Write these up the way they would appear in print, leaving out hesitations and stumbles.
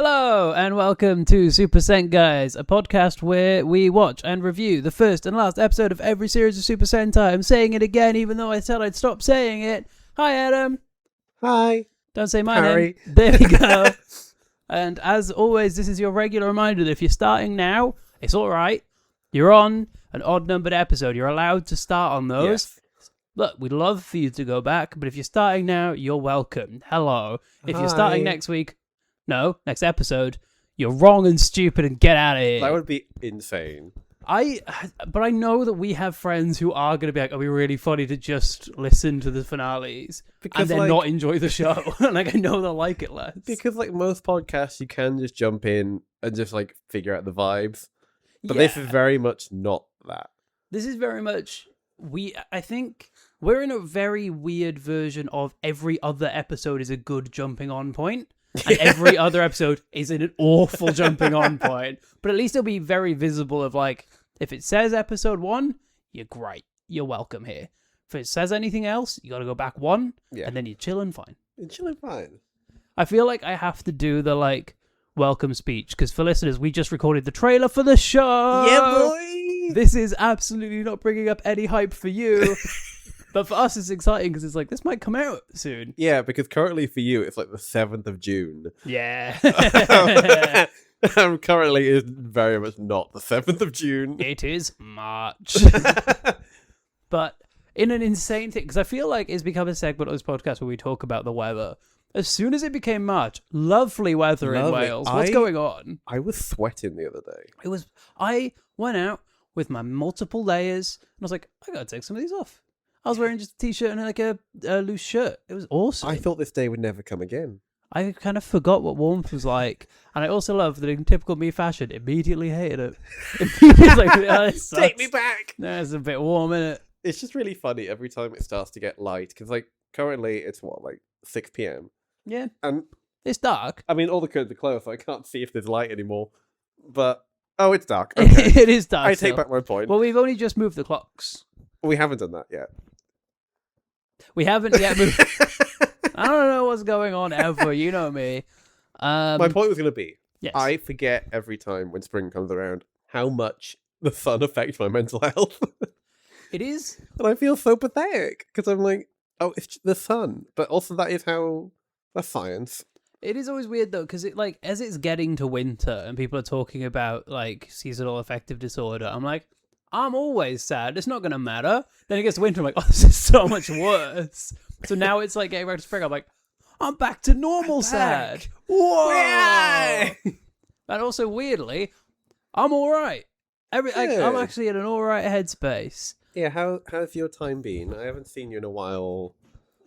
Hello and welcome to Super Sent Guys, a podcast where we watch and review the first and last episode of every series of Super Sentai. I'm saying it again even though I said I'd stop saying it. Hi Adam. Hi. Don't say my Harri. name. There we go. And as always, this is your regular reminder that if you're starting now, it's alright. You're on an odd numbered episode. You're allowed to start on those. Yes. Look, we'd love for you to go back, but if you're starting now, you're welcome. Hello. If you're starting next week, next episode, you're wrong and stupid and get out of here. That would be insane. But I know that we have friends who are going to be like, it'll be really funny to just listen to the finales and then not enjoy the show. Like, I know they'll like it less. Because, most podcasts, you can just jump in and just, figure out the vibes. But this is very much not that. This is very much... I think we're in a very weird version of every other episode is a good jumping on point. And every other episode is an awful jumping on point. But at least it'll be very visible of if it says episode 1, you're great. You're welcome here. If it says anything else, you got to go back one, and then you're chilling fine. You're chilling fine. I feel like I have to do the welcome speech because for listeners, we just recorded the trailer for the show. Yeah, boy! This is absolutely not bringing up any hype for you. But for us, it's exciting because it's this might come out soon. Yeah, because currently for you, it's the 7th of June. Yeah. Currently, it's very much not the 7th of June. It is March. But in an insane thing, because I feel like it's become a segment of this podcast where we talk about the weather. As soon as it became March, lovely weather in Wales. What's going on? I was sweating the other day. I went out with my multiple layers, and I was like, I gotta take some of these off. I was wearing just a t-shirt and a loose shirt. It was awesome. I thought this day would never come again. I kind of forgot what warmth was like. And I also love that in typical me fashion, immediately hated it. It's Take me back! No, it's a bit warm, innit? It's just really funny every time it starts to get light. Because, currently it's 6 p.m. Yeah. And it's dark. I mean, all the curtains are closed, so I can't see if there's light anymore. But, it's dark. Okay. It is dark. I take back my point. Well, we've only just moved the clocks. We haven't done that yet. We haven't yet moved. I don't know what's going on ever. You know me. My point was going to be, yes. I forget every time when spring comes around how much the sun affects my mental health. It is. And I feel so pathetic because I'm it's the sun. But also that's science. It is always weird though, because as it's getting to winter and people are talking about seasonal affective disorder, I'm always sad. It's not going to matter. Then it gets to winter. I'm this is so much worse. So now it's getting back to spring. I'm back to normal sad. Whoa! Yeah! And also, weirdly, I'm all right. I'm actually in an all right headspace. Yeah, how's your time been? I haven't seen you in a while.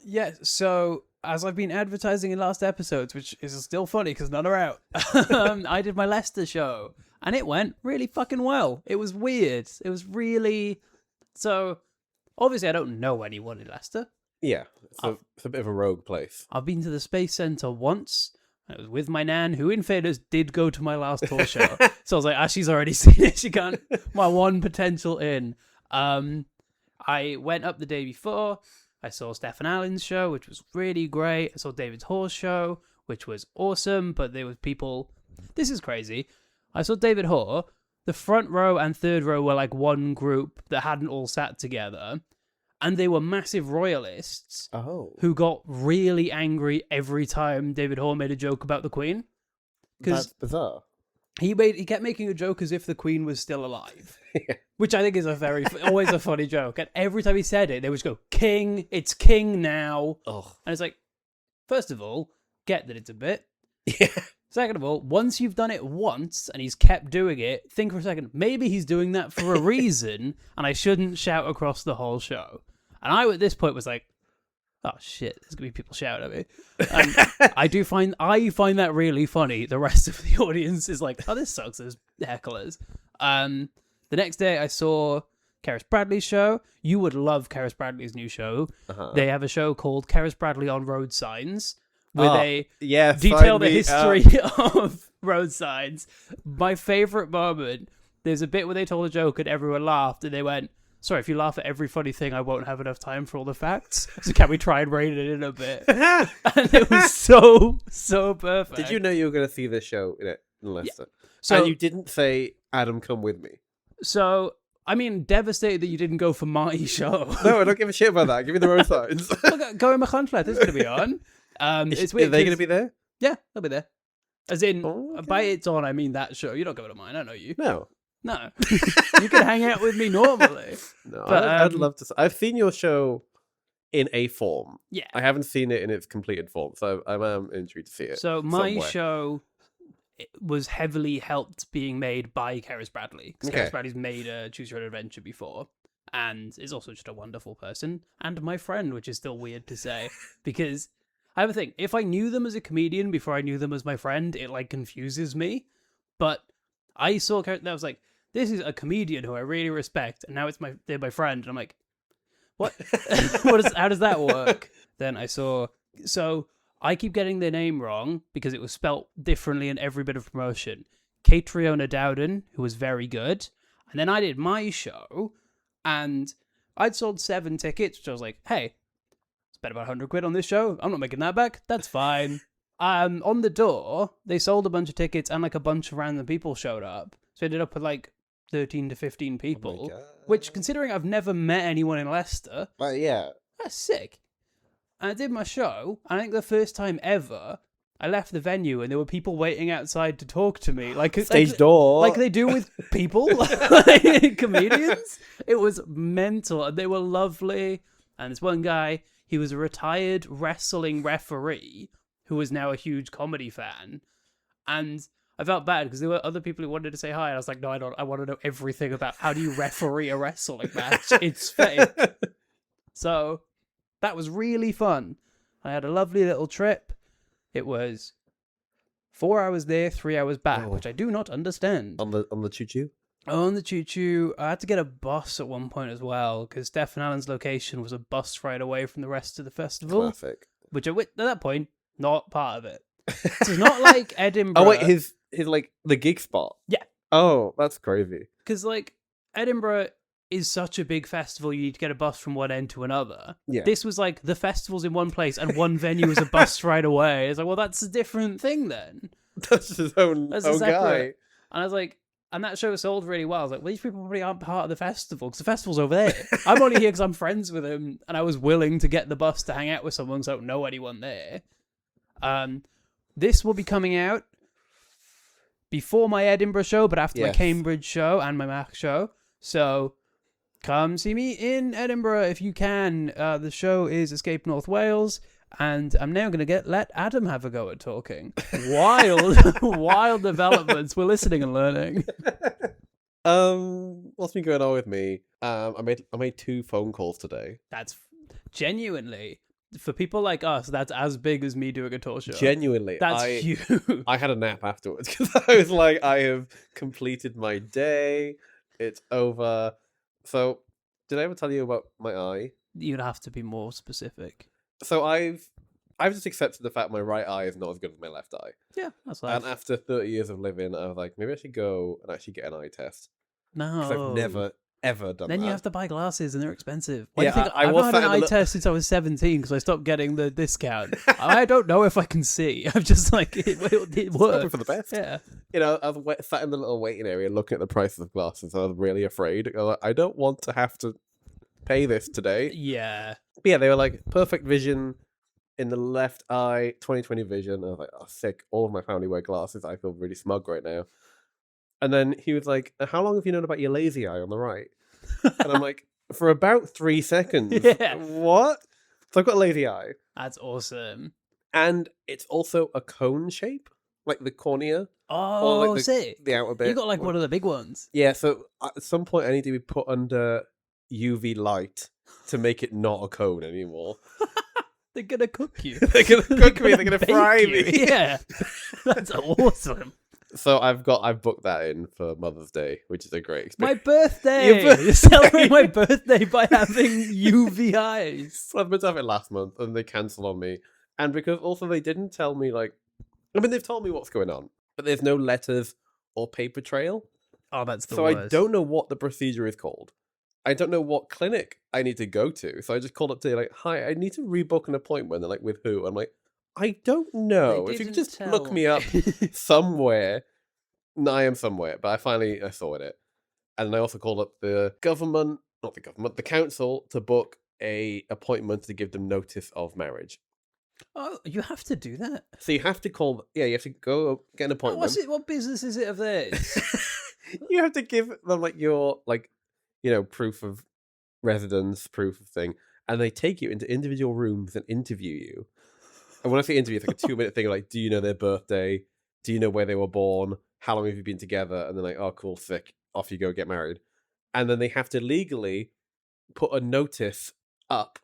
Yeah, so as I've been advertising in last episodes, which is still funny because none are out, I did my Leicester show. And it went really fucking well. It was weird. It was really... So, obviously I don't know anyone in Leicester. Yeah, it's a bit of a rogue place. I've been to the Space Centre once. It was with my nan, who in fairness did go to my last tour show. So I was like, she's already seen it. She can't... My one potential in. I went up the day before. I saw Stefan Allen's show, which was really great. I saw David's Horse show, which was awesome. But there was people... This is crazy. I saw David Hoare. The front row and third row were one group that hadn't all sat together. And they were massive royalists who got really angry every time David Hoare made a joke about the Queen. That's bizarre. He kept making a joke as if the Queen was still alive. Which I think is always a funny joke. And every time he said it, they would just go, King, it's King now. Oh. And it's first of all, get that it's a bit. Yeah. Second of all, once you've done it once and he's kept doing it, think for a second, maybe he's doing that for a reason and I shouldn't shout across the whole show. And I, at this point, was like, oh shit, there's going to be people shouting at me. And I find that really funny. The rest of the audience is like, oh, this sucks, those hecklers. The next day I saw Karis Bradley's show. You would love Karis Bradley's new show. Uh-huh. They have a show called Karis Bradley on Road Signs. Where they detail the history of road signs. My favourite moment, there's a bit where they told a joke and everyone laughed and they went, sorry, if you laugh at every funny thing, I won't have enough time for all the facts. So can we try and rein it in a bit? And it was so perfect. Did you know you were going to see this show in Leicester? So And you didn't say, Adam, come with me. So, I mean, devastated that you didn't go for my show. No, I don't give a shit about that. Give me the road signs. Look, Go in my contract is going to be on. It's weird. Are they going to be there? Yeah, they'll be there. As in, Okay. by it's on, I mean that show. You're not going to mine. I know you. No. No. You can hang out with me normally. No, But, I'd love to. I've seen your show in a form. Yeah. I haven't seen it in its completed form, so I am intrigued to see it. So my somewhere. show was heavily helped being made by Keris Bradley. Because Okay. Keris Bradley's made a Choose Your Own Adventure before. And is also just a wonderful person. And my friend, which is still weird to say. Because I have a thing. If I knew them as a comedian before I knew them as my friend, it like confuses me. But I saw Keris and I was like, this is a comedian who I really respect. And now they're my friend. And I'm like, what? How does that work? Then I saw... So... I keep getting their name wrong because it was spelt differently in every bit of promotion. Catriona Dowden, who was very good. And then I did my show, and I'd sold 7 tickets, which I was like, hey, spent about 100 quid on this show. I'm not making that back. That's fine. On the door, they sold a bunch of tickets, and like a bunch of random people showed up. So I ended up with like 13 to 15 people, which, considering I've never met anyone in Leicester, yeah. that's sick. And I did my show, and I think the first time ever, I left the venue and there were people waiting outside to talk to me. Stage door. Like they do with people, like comedians. It was mental, and they were lovely. And this one guy, he was a retired wrestling referee who was now a huge comedy fan. And I felt bad because there were other people who wanted to say hi, and I was like, no, I don't. I want to know everything about how do you referee a wrestling match. It's fake. So... that was really fun. I had a lovely little trip. It was 4 hours there, 3 hours back, which I do not understand. On the choo-choo? On the choo-choo, I had to get a bus at one point as well, because Stefan Allen's location was a bus ride away from the rest of the festival. Classic. Which, at that point, not part of it. So it's not like Edinburgh. Oh, wait, his like, the gig spot? Yeah. Oh, that's crazy. Because, like, Edinburgh is such a big festival, you need to get a bus from one end to another. Yeah. This was like the festival's in one place and one venue is a bus right away. It's like, well, that's a different thing then. That's his own guy. And I was like, and that show sold really well. I was like, well, these people probably aren't part of the festival because the festival's over there. I'm only here because I'm friends with him, and I was willing to get the bus to hang out with someone because I don't know anyone there. This will be coming out before my Edinburgh show, but after my Cambridge show and my Mac show. So come see me in Edinburgh if you can. The show is Escape North Wales, and I'm now going to let Adam have a go at talking. Wild developments. We're listening and learning. What's been going on with me? I made 2 phone calls today. That's genuinely, for people like us, that's as big as me doing a talk show. Genuinely. That's huge. I had a nap afterwards because I was like, I have completed my day. It's over. So, did I ever tell you about my eye? You'd have to be more specific. So I've just accepted the fact my right eye is not as good as my left eye. Yeah, that's life. And after 30 years of living, I was like, maybe I should go and actually get an eye test. No. Because I've never, ever done Then that. you have to buy glasses and they're expensive. Why Yeah, do you think I I've was not had an sat in eye the test since I was 17 because I stopped getting the discount. I don't know if I can see. I'm just like, it It's works. probably for the best. Yeah. You know, I was sat in the little waiting area looking at the prices of glasses. I was really afraid. I was like, I don't want to have to pay this today. Yeah. But yeah, they were like, perfect vision in the left eye, 20/20 vision. I was like, oh, sick. All of my family wear glasses. I feel really smug right now. And then he was like, how long have you known about your lazy eye on the right? And I'm like, for about 3 seconds. Yeah. What? So I've got a lazy eye. That's awesome. And it's also a cone shape, like the cornea. Oh, or like sick. the outer bit. You got like one of the big ones. Yeah, so at some point I need to be put under UV light to make it not a cone anymore. They're going to cook you. They're going to cook me, they're going to bake fry you. me. Yeah. That's awesome. So I've booked that in for Mother's Day, which is a great My experience. birthday. Your birthday. You're celebrating my birthday by having UV eyes. I was meant to have it last month and they cancelled on me. And because also they didn't tell me, like, I mean, they've told me what's going on, but there's no letters or paper trail. Oh, that's the So worst. I don't know what the procedure is called. I don't know what clinic I need to go to. So I just called up to like, hi, I need to rebook an appointment. They're like, with who? I'm like, I don't know. If you could just look me up somewhere. No, I am somewhere, but I sorted it. And I also called up the council to book a appointment to give them notice of marriage. Oh, you have to do that. So you have to you have to go get an appointment. What business is it of theirs? You have to give them like your proof of residence, proof of thing, and they take you into individual rooms and interview you. And when I say interview, it's like a 2-minute thing, like, do you know their birthday? Do you know where they were born? How long have you been together? And they're like, oh, cool, sick. Off you go, get married. And then they have to legally put a notice up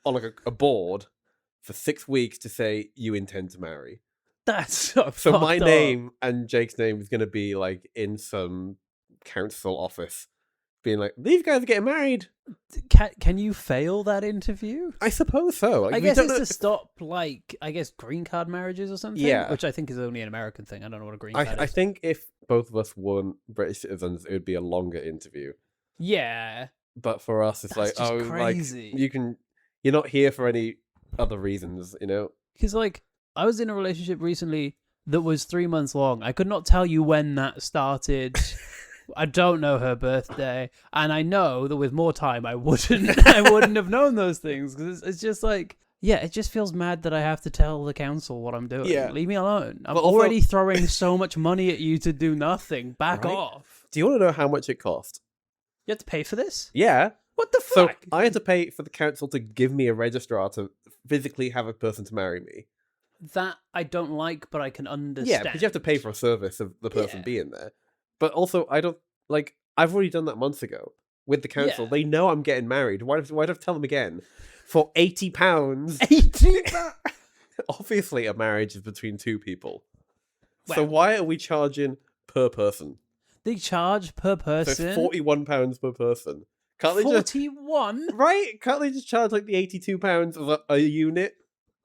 on like a board for 6 weeks to say you intend to marry. That's so my name and Jake's name is going to be like in some council office being like, these guys are getting married. Can you fail that interview? I suppose so. Like, I guess it's to stop, like, green card marriages or something. Yeah. Which I think is only an American thing. I don't know what a green card is. I think if both of us weren't British citizens, it would be a longer interview. Yeah. But for us, it's That's just crazy. Like, you're not here for any other reasons, Because, like, I was in a relationship recently that was 3 months long. I could not tell you when that started. I don't know her birthday, and I know that with more time, I wouldn't have known those things, because it's just like, yeah, it just feels mad that I have to tell the council what I'm doing. Yeah. Leave me alone. I'm already throwing so much money at you to do nothing. Back off. Do you want to know how much it cost? You have to pay for this? Yeah. What the fuck? So I had to pay for the council to give me a registrar to physically have a person to marry me. That I don't like, but I can understand. Yeah, because you have to pay for a service of the person being there. But also, I don't, like, I've already done that months ago with the council. Yeah. They know I'm getting married. Why do I have to tell them again? For £80. £80? Obviously, a marriage is between two people. Well, so why are we charging per person? They charge per person? So it's £41 per person. Can't they 41? Right? Can't they just charge like the £82 of a unit?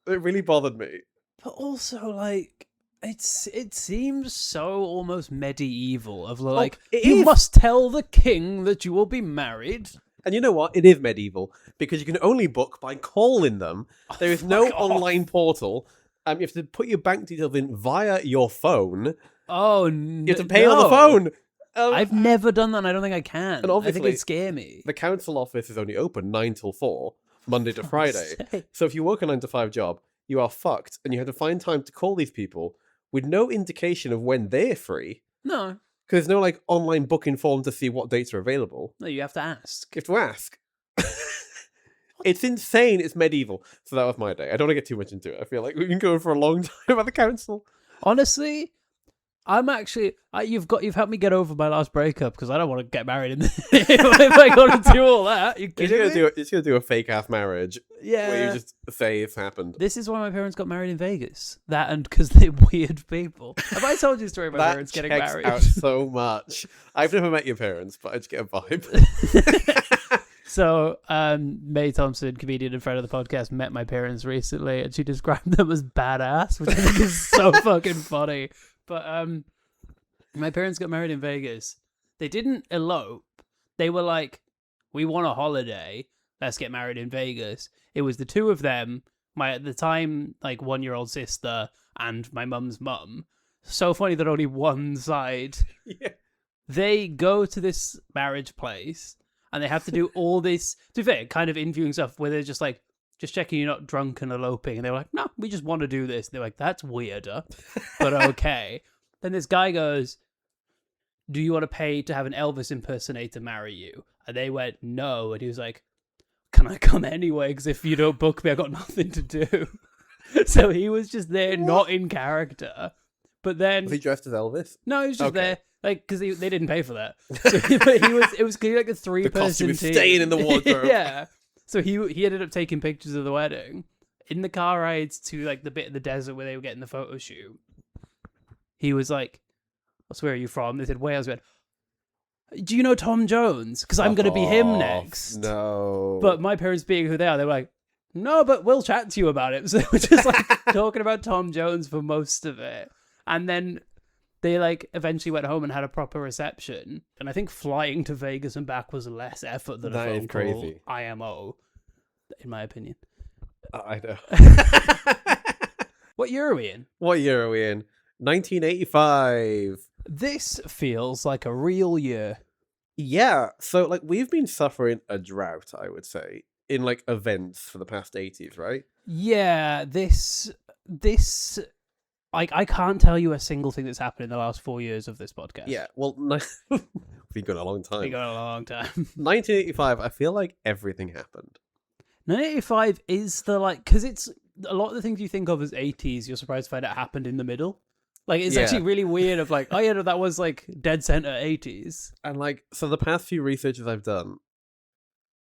It really bothered me. But also, like, it seems so almost medieval of like, you must tell the king that you will be married. And you know what? It is medieval because you can only book by calling them. There is no online portal. You have to put your bank details in via your phone. Oh, you have to pay on the phone. I've never done that, and I don't think I can. And obviously, I think it'd scare me. The council office is only open 9 till 4, Monday to Friday. So if you work a 9 to 5 job, you are fucked, and you have to find time to call these people with no indication of when they're free. No. Because there's no like online booking form to see what dates are available. No, you have to ask. You have to ask. It's insane. It's medieval. So that was my day. I don't want to get too much into it. I feel like we've been going for a long time at the council. Honestly, I'm actually you've helped me get over my last breakup because I don't want to get married in if I got to do all that. You kidding me? You're just gonna do a fake ass marriage. Yeah, where you just say it's happened. This is why my parents got married in Vegas. That and because they're weird people. Have I told you the story of my parents getting married? That checks out so much. I've never met your parents, but I just get a vibe. So, Mae Thompson, comedian and friend of the podcast, met my parents recently, and she described them as badass, which I think is so fucking funny. But my parents got married in Vegas. They didn't elope. They were like, we want a holiday. Let's get married in Vegas. It was the two of them, my at the time like 1-year-old sister and my mum's mum. So funny that only one side. Yeah. They go to this marriage place and they have to do all this, to be fair, kind of interviewing stuff where they're just like, just checking you're not drunk and eloping. And they were like, no, we just want to do this. And they're like, that's weirder, but okay. Then this guy goes, do you want to pay to have an Elvis impersonator marry you? And they went, no. And he was like, can I come anyway? Because if you don't book me, I got nothing to do. So he was just there, not in character. But then... Was he dressed as Elvis? No, he was just there. Like, because they didn't pay for that. So it was like a 3-person the costume is team. staying in the wardrobe. Yeah. So he ended up taking pictures of the wedding. In the car rides to like the bit of the desert where they were getting the photo shoot, he was like, where are you from? They said Wales. Went, do you know Tom Jones? Because I'm going to be him next. No. But my parents being who they are, they were like, no, but we'll chat to you about it. So they were just like talking about Tom Jones for most of it. And then They like eventually went home and had a proper reception. And I think flying to Vegas and back was less effort than a That phone is call. crazy. IMO, in my opinion. I know. What year are we in? What year are we in? 1985. This feels like a real year. Yeah, so like we've been suffering a drought, I would say, in like events for the past 80s, right? Yeah, this I can't tell you a single thing that's happened in the last 4 years of this podcast. Yeah, well, we've been going a long time. Been going a long time. 1985, I feel like everything happened. 1985 is the because it's a lot of the things you think of as 80s. You're surprised to find out happened in the middle. Like it's actually really weird. Of like, oh yeah, no, that was like dead center 80s. And like, so the past few researches I've done,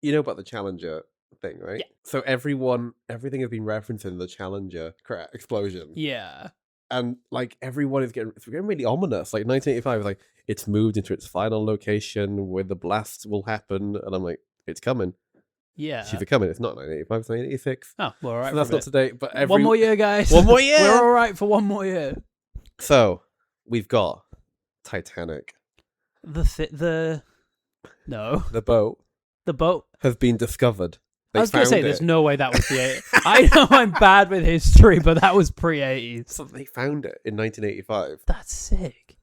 you know about the Challenger thing, right? Yeah. So everything has been referencing the Challenger explosion. Yeah. And like everyone is getting really ominous. Like 1985 is like it's moved into its final location where the blast will happen, and I'm like, it's coming. Yeah. It's either coming. It's not 1985. It's 1986. Oh, well, all right. So that's not today. But one more year, guys. One more year. We're all right for one more year. So we've got Titanic. The boat The boat. has been discovered. I was going to say, there's it. no way that was the 80s. I know I'm bad with history, but that was pre-80s. So they found it in 1985. That's sick.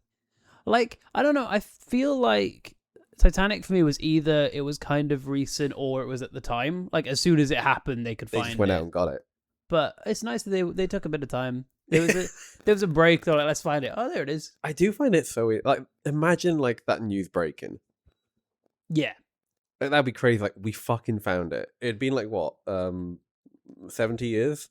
Like, I don't know. I feel like Titanic for me was either it was kind of recent or it was at the time. Like, as soon as it happened, they could They find just went it. out and got it. But it's nice that they took a bit of time. There was a break. They're like, let's find it. Oh, there it is. I do find it so weird. Like, imagine like that news breaking. Yeah. Like, that'd be crazy. Like, we fucking found it. It'd been like what, 70 years.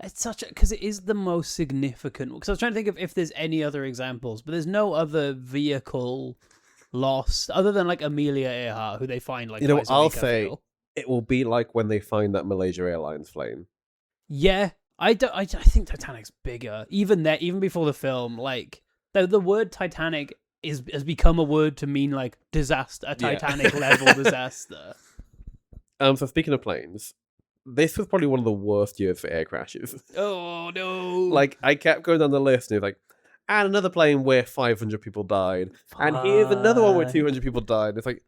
It's such a because it is the most significant. Because I was trying to think of if there's any other examples, but there's no other vehicle lost other than like Amelia Earhart, who they find like. You know, twice a I'll week, I say feel. it will be like when they find that Malaysia Airlines plane. Yeah, I think Titanic's bigger. Even there, even before the film, like the word Titanic has become a word to mean like disaster, a Titanic level disaster. So speaking of planes, this was probably one of the worst years for air crashes. Oh no! Like, I kept going down the list, and it was like, and another plane where 500 people died, and here's another one where 200 people died. It's like,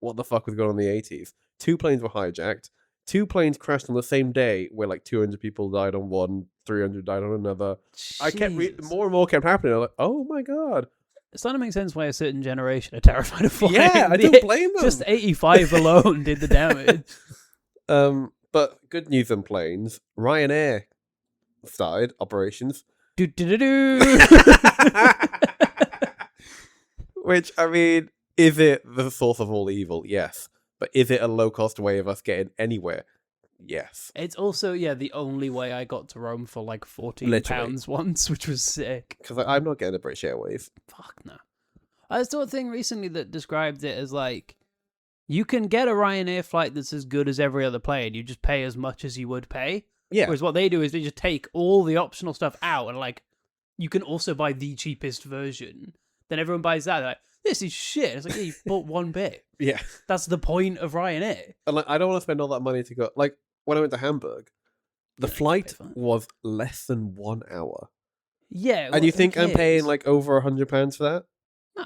what the fuck was going on in the 80s? 2 planes were hijacked. 2 planes crashed on the same day where like 200 people died on one, 300 died on another. I kept more and more kept happening. I'm like, oh my god. It's starting to make sense why a certain generation are terrified of flying. Yeah, I don't blame them. Just 85 alone did the damage. But good news on planes. Ryanair started operations. Do. Which, I mean, is it the source of all evil? Yes. But is it a low-cost way of us getting anywhere? Yes. It's also, the only way I got to Rome for like £14 Literally. once, which was sick. Because I'm not getting a British Airways. Fuck no. I saw a thing recently that described it as like, you can get a Ryanair flight that's as good as every other plane. You just pay as much as you would pay. Yeah. Whereas what they do is they just take all the optional stuff out and like, you can also buy the cheapest version. Then everyone buys that. They're like, this is shit. It's like, yeah, you bought one bit. Yeah. That's the point of Ryanair. And like, I don't want to spend all that money to go. Like, when I went to Hamburg, the flight was less than 1 hour. Yeah. And you think I'm paying like over £100 for that?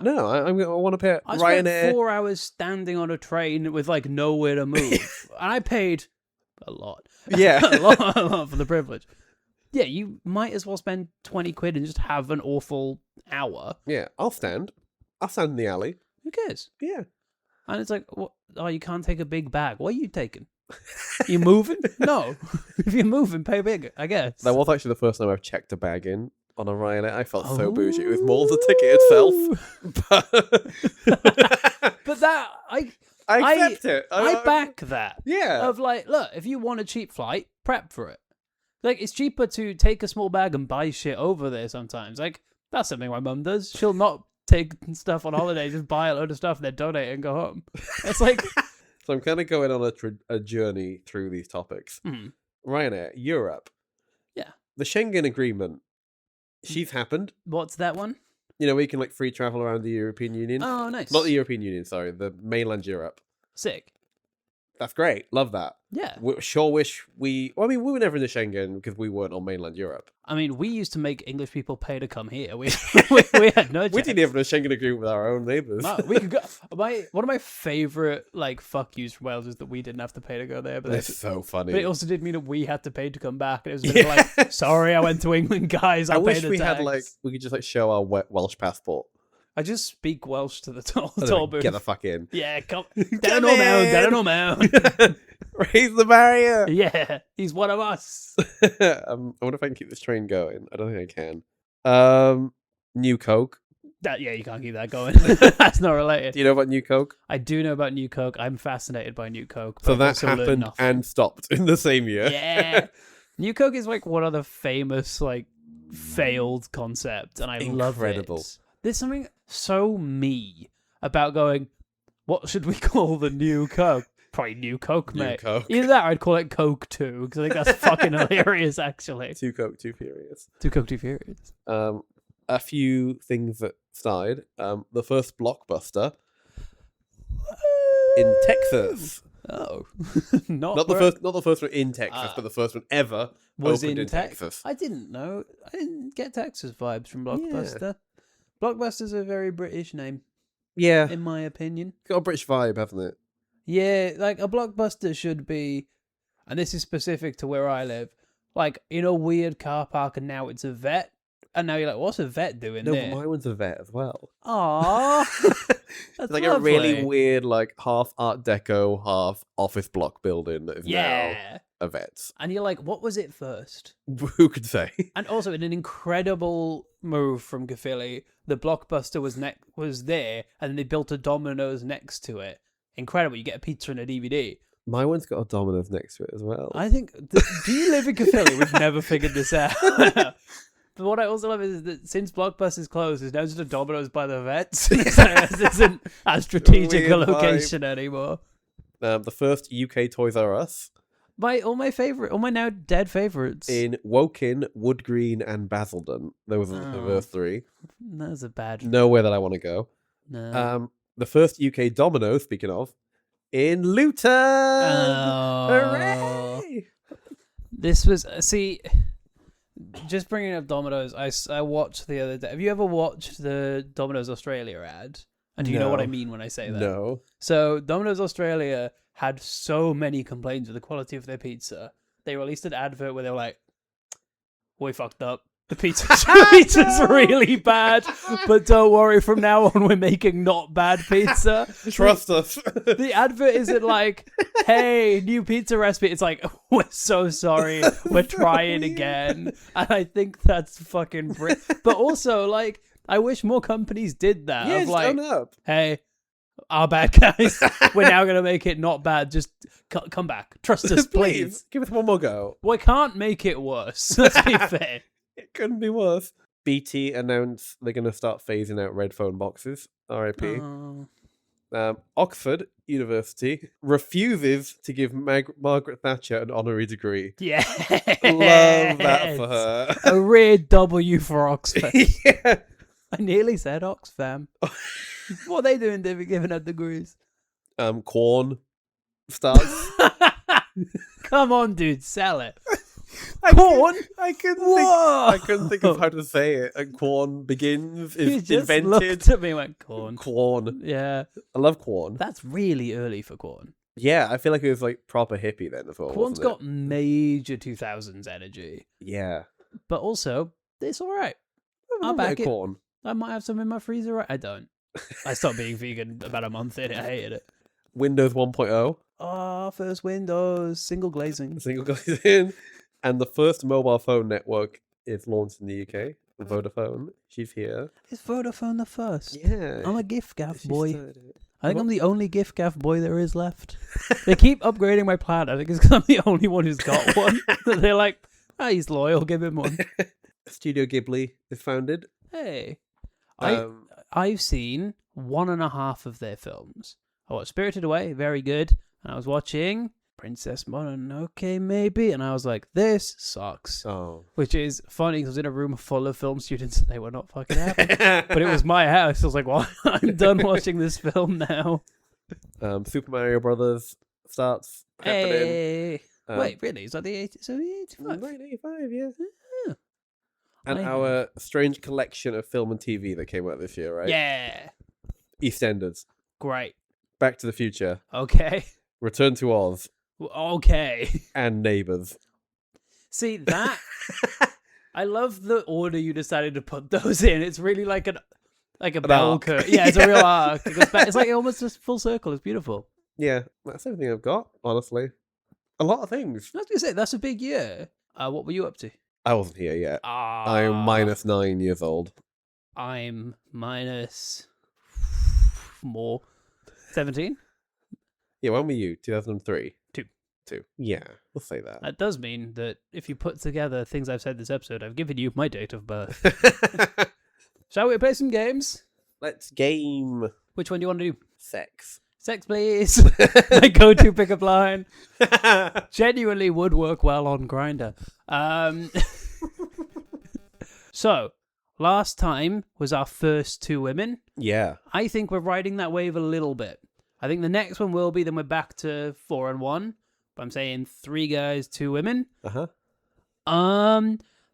No, I want to pay I Ryanair. spent 4 hours standing on a train with like nowhere to move. And I paid a lot. Yeah. a lot for the privilege. Yeah, you might as well spend 20 quid and just have an awful hour. Yeah, I'll stand in the alley. Who cares? Yeah. And it's like, what? Oh, you can't take a big bag. What are you taking? You moving? No. If you're moving, pay bigger, I guess. That was actually the first time I've checked a bag in on a Ryanair. I felt so bougie. It was more the ticket itself. But that, I accept it. I back that. Yeah. Of like, look, if you want a cheap flight, prep for it. Like, it's cheaper to take a small bag and buy shit over there sometimes. Like, that's something my mum does. She'll not take stuff on holiday, just buy a load of stuff and then donate it and go home. It's like... So I'm kind of going on a journey through these topics. Ryanair, Europe. Yeah. The Schengen Agreement, she's happened. What's that one? You know, where you can like free travel around the European Union. Oh, nice. Not the European Union, sorry, the mainland Europe. Sick. That's great. Love that. Yeah. Sure wish we... Well, I mean, we were never in the Schengen because we weren't on mainland Europe. I mean, we used to make English people pay to come here. We had no chance. We didn't even have a Schengen agreement with our own neighbours. No, we could go. One of my favourite fuck yous from Wales is that we didn't have to pay to go there. But It's so funny. But it also did mean that we had to pay to come back. And it was a bit like, sorry, I went to England, guys. I wish paid the we tax. had we could just show our Welsh passport. I just speak Welsh to the toll booth. Get the fuck in. Yeah, come down or mound. Raise the barrier. Yeah, he's one of us. I wonder if I can keep this train going. I don't think I can. New Coke. Yeah, you can't keep that going. That's not related. Do you know about New Coke? I do know about New Coke. I'm fascinated by New Coke. So that happened and stopped in the same year. Yeah. New Coke is one of the famous failed concept, and I love it. There's something so me about going, what should we call the new Coke? Probably New Coke, mate. New Coke. Either that or I'd call it Coke 2, because I think that's fucking hilarious, actually. Two Coke, Two Furious. Two Coke, Two Furious. A few things that started. The first Blockbuster in Texas. Oh. Not the first one in Texas, but the first one ever was opened in Texas. I didn't know. I didn't get Texas vibes from Blockbuster. Yeah. Blockbuster's a very British name. Yeah. In my opinion. Got a British vibe, hasn't it? Yeah, a Blockbuster should be, and this is specific to where I live, in a weird car park, and now it's a vet. And now you're like, what's a vet doing there? No, but my one's a vet as well. Aww. It's a really weird, half Art Deco, half office block building that is now a vet's. And you're like, what was it first? Who could say? And also, in an incredible move from Caerphilly, the Blockbuster was there, and then they built a Domino's next to it. Incredible. You get a pizza and a DVD. My one's got a Domino's next to it as well. I think... do you live in Caerphilly? We've never figured this out. But what I also love is that since Blockbuster's closed, there's now just a Domino's by the vets. This isn't a strategic location anymore. The first UK Toys R Us. All my now dead favourites. In Woking, Wood Green, and Basildon. Those are the first three. That's a bad... Nowhere that I want to go. No. The first UK Domino's, speaking of, in Luton. Oh. Hooray! This was... See... Just bringing up Domino's, I watched the other day. Have you ever watched the Domino's Australia ad? And do you know what I mean when I say that? No. So Domino's Australia had so many complaints with the quality of their pizza. They released an advert where they were like, we fucked up. The pizza's really bad, but don't worry, from now on we're making not bad pizza. Trust us. The advert isn't like, hey, new pizza recipe. It's like, we're so sorry, we're trying again. And I think that's fucking but also, I wish more companies did that. Yeah, just own up. Hey, our bad guys, we're now going to make it not bad. Just come back. Trust us, please. Give us one more go. We can't make it worse. Let's be fair. It couldn't be worse. BT announced they're going to start phasing out red phone boxes. RIP. Oh. Oxford University refuses to give Margaret Thatcher an honorary degree. Yeah. Love that for her. A rare W for Oxford. Yeah. I nearly said Oxfam. What are they doing to be giving out degrees? Corn starts. Come on, dude, sell it. Corn? I couldn't think of how to say it. And corn begins, is you just invented. Looked at me and went, corn. Corn. Yeah. I love corn. That's really early for corn. Yeah, I feel like it was proper hippie then as well. Corn's got major 2000s energy. Yeah. But also, it's alright. I'll back it. Corn. I might have some in my freezer. I don't. I stopped being vegan about a month in. I hated it. Windows 1.0. Oh, first Windows. Single glazing. Single glazing. And the first mobile phone network is launched in the UK. Vodafone. She's here. Is Vodafone the first? Yeah. I'm a gift gaff boy. I think I'm the only gift gaff boy there is left. They keep upgrading my plan. I think it's because I'm the only one who's got one. They're like, he's loyal. Give him one. Studio Ghibli is founded. Hey. I've seen 1.5 of their films. I watched Spirited Away. Very good. And I was watching Princess Mononoke, maybe, and I was like, this sucks. Oh. Which is funny because I was in a room full of film students and they were not fucking happy. But it was my house. I was like, well, I'm done watching this film now. Super Mario Brothers starts happening. Hey. Um, Wait, really? Is that the 85? 1985, yeah. Oh. And I our strange collection of film and TV that came out this year, right? Yeah. EastEnders, Great. Back to the Future, Okay. Return to Oz, Okay. and Neighbours. See, that... I love the order you decided to put those in. It's really like a bell arc. curve. Yeah, it's a real arc. It goes back. It's like almost just full circle. It's beautiful. Yeah, that's everything I've got, honestly. A lot of things. I was going to say, that's a big year. What were you up to? I wasn't here yet. I'm minus 9 years old. I'm minus more. 17? Yeah, when were you? 2003? 2. Yeah, we'll say that. That does mean that if you put together things I've said this episode, I've given you my date of birth. Shall we play some games? Let's game. Which one do you want to do? Sex. Sex, please. My go-to pickup line. Genuinely would work well on Grindr. So, last time was our first 2 women. Yeah. I think we're riding that wave a little bit. I think the next one will be, then we're back to 4 and 1. But I'm saying 3 guys, 2 women. Uh-huh.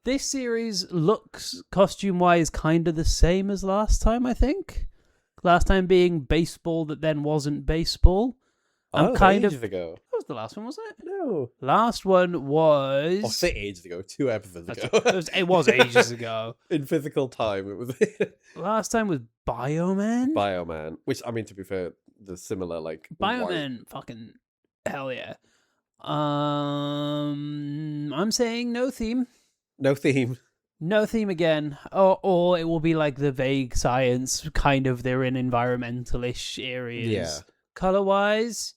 This series looks, costume-wise, kind of the same as last time, I think. Last time being baseball that then wasn't baseball. I'm kind ages ago. That was the last one, wasn't it? No. Last one was... Or say ages ago. 2 episodes ago. It was ages ago. In physical time, it was... Last time was Bioman? Bioman. Which, I mean, to be fair, the similar, like... Bioman, fucking hell yeah. I'm saying no theme. No theme. No theme again. Or it will be like the vague science, kind of, they're in environmental-ish areas. Yeah. Color-wise,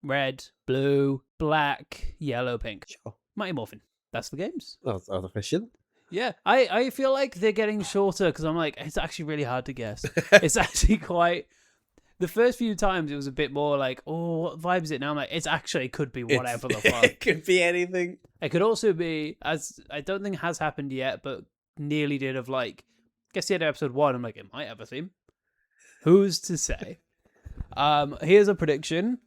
red, blue, black, yellow, pink. Sure. Mighty Morphin. That's the games. That was efficient. Yeah, I feel like they're getting shorter because I'm like, it's actually really hard to guess. It's actually quite... The first few times it was a bit more like, oh, what vibe is it now? I'm like, it could be whatever the fuck. It could be anything. It could also be, as I don't think has happened yet, but nearly did, of like, guess the end of episode 1, I'm like, it might have a theme. Who's to say? Here's a prediction.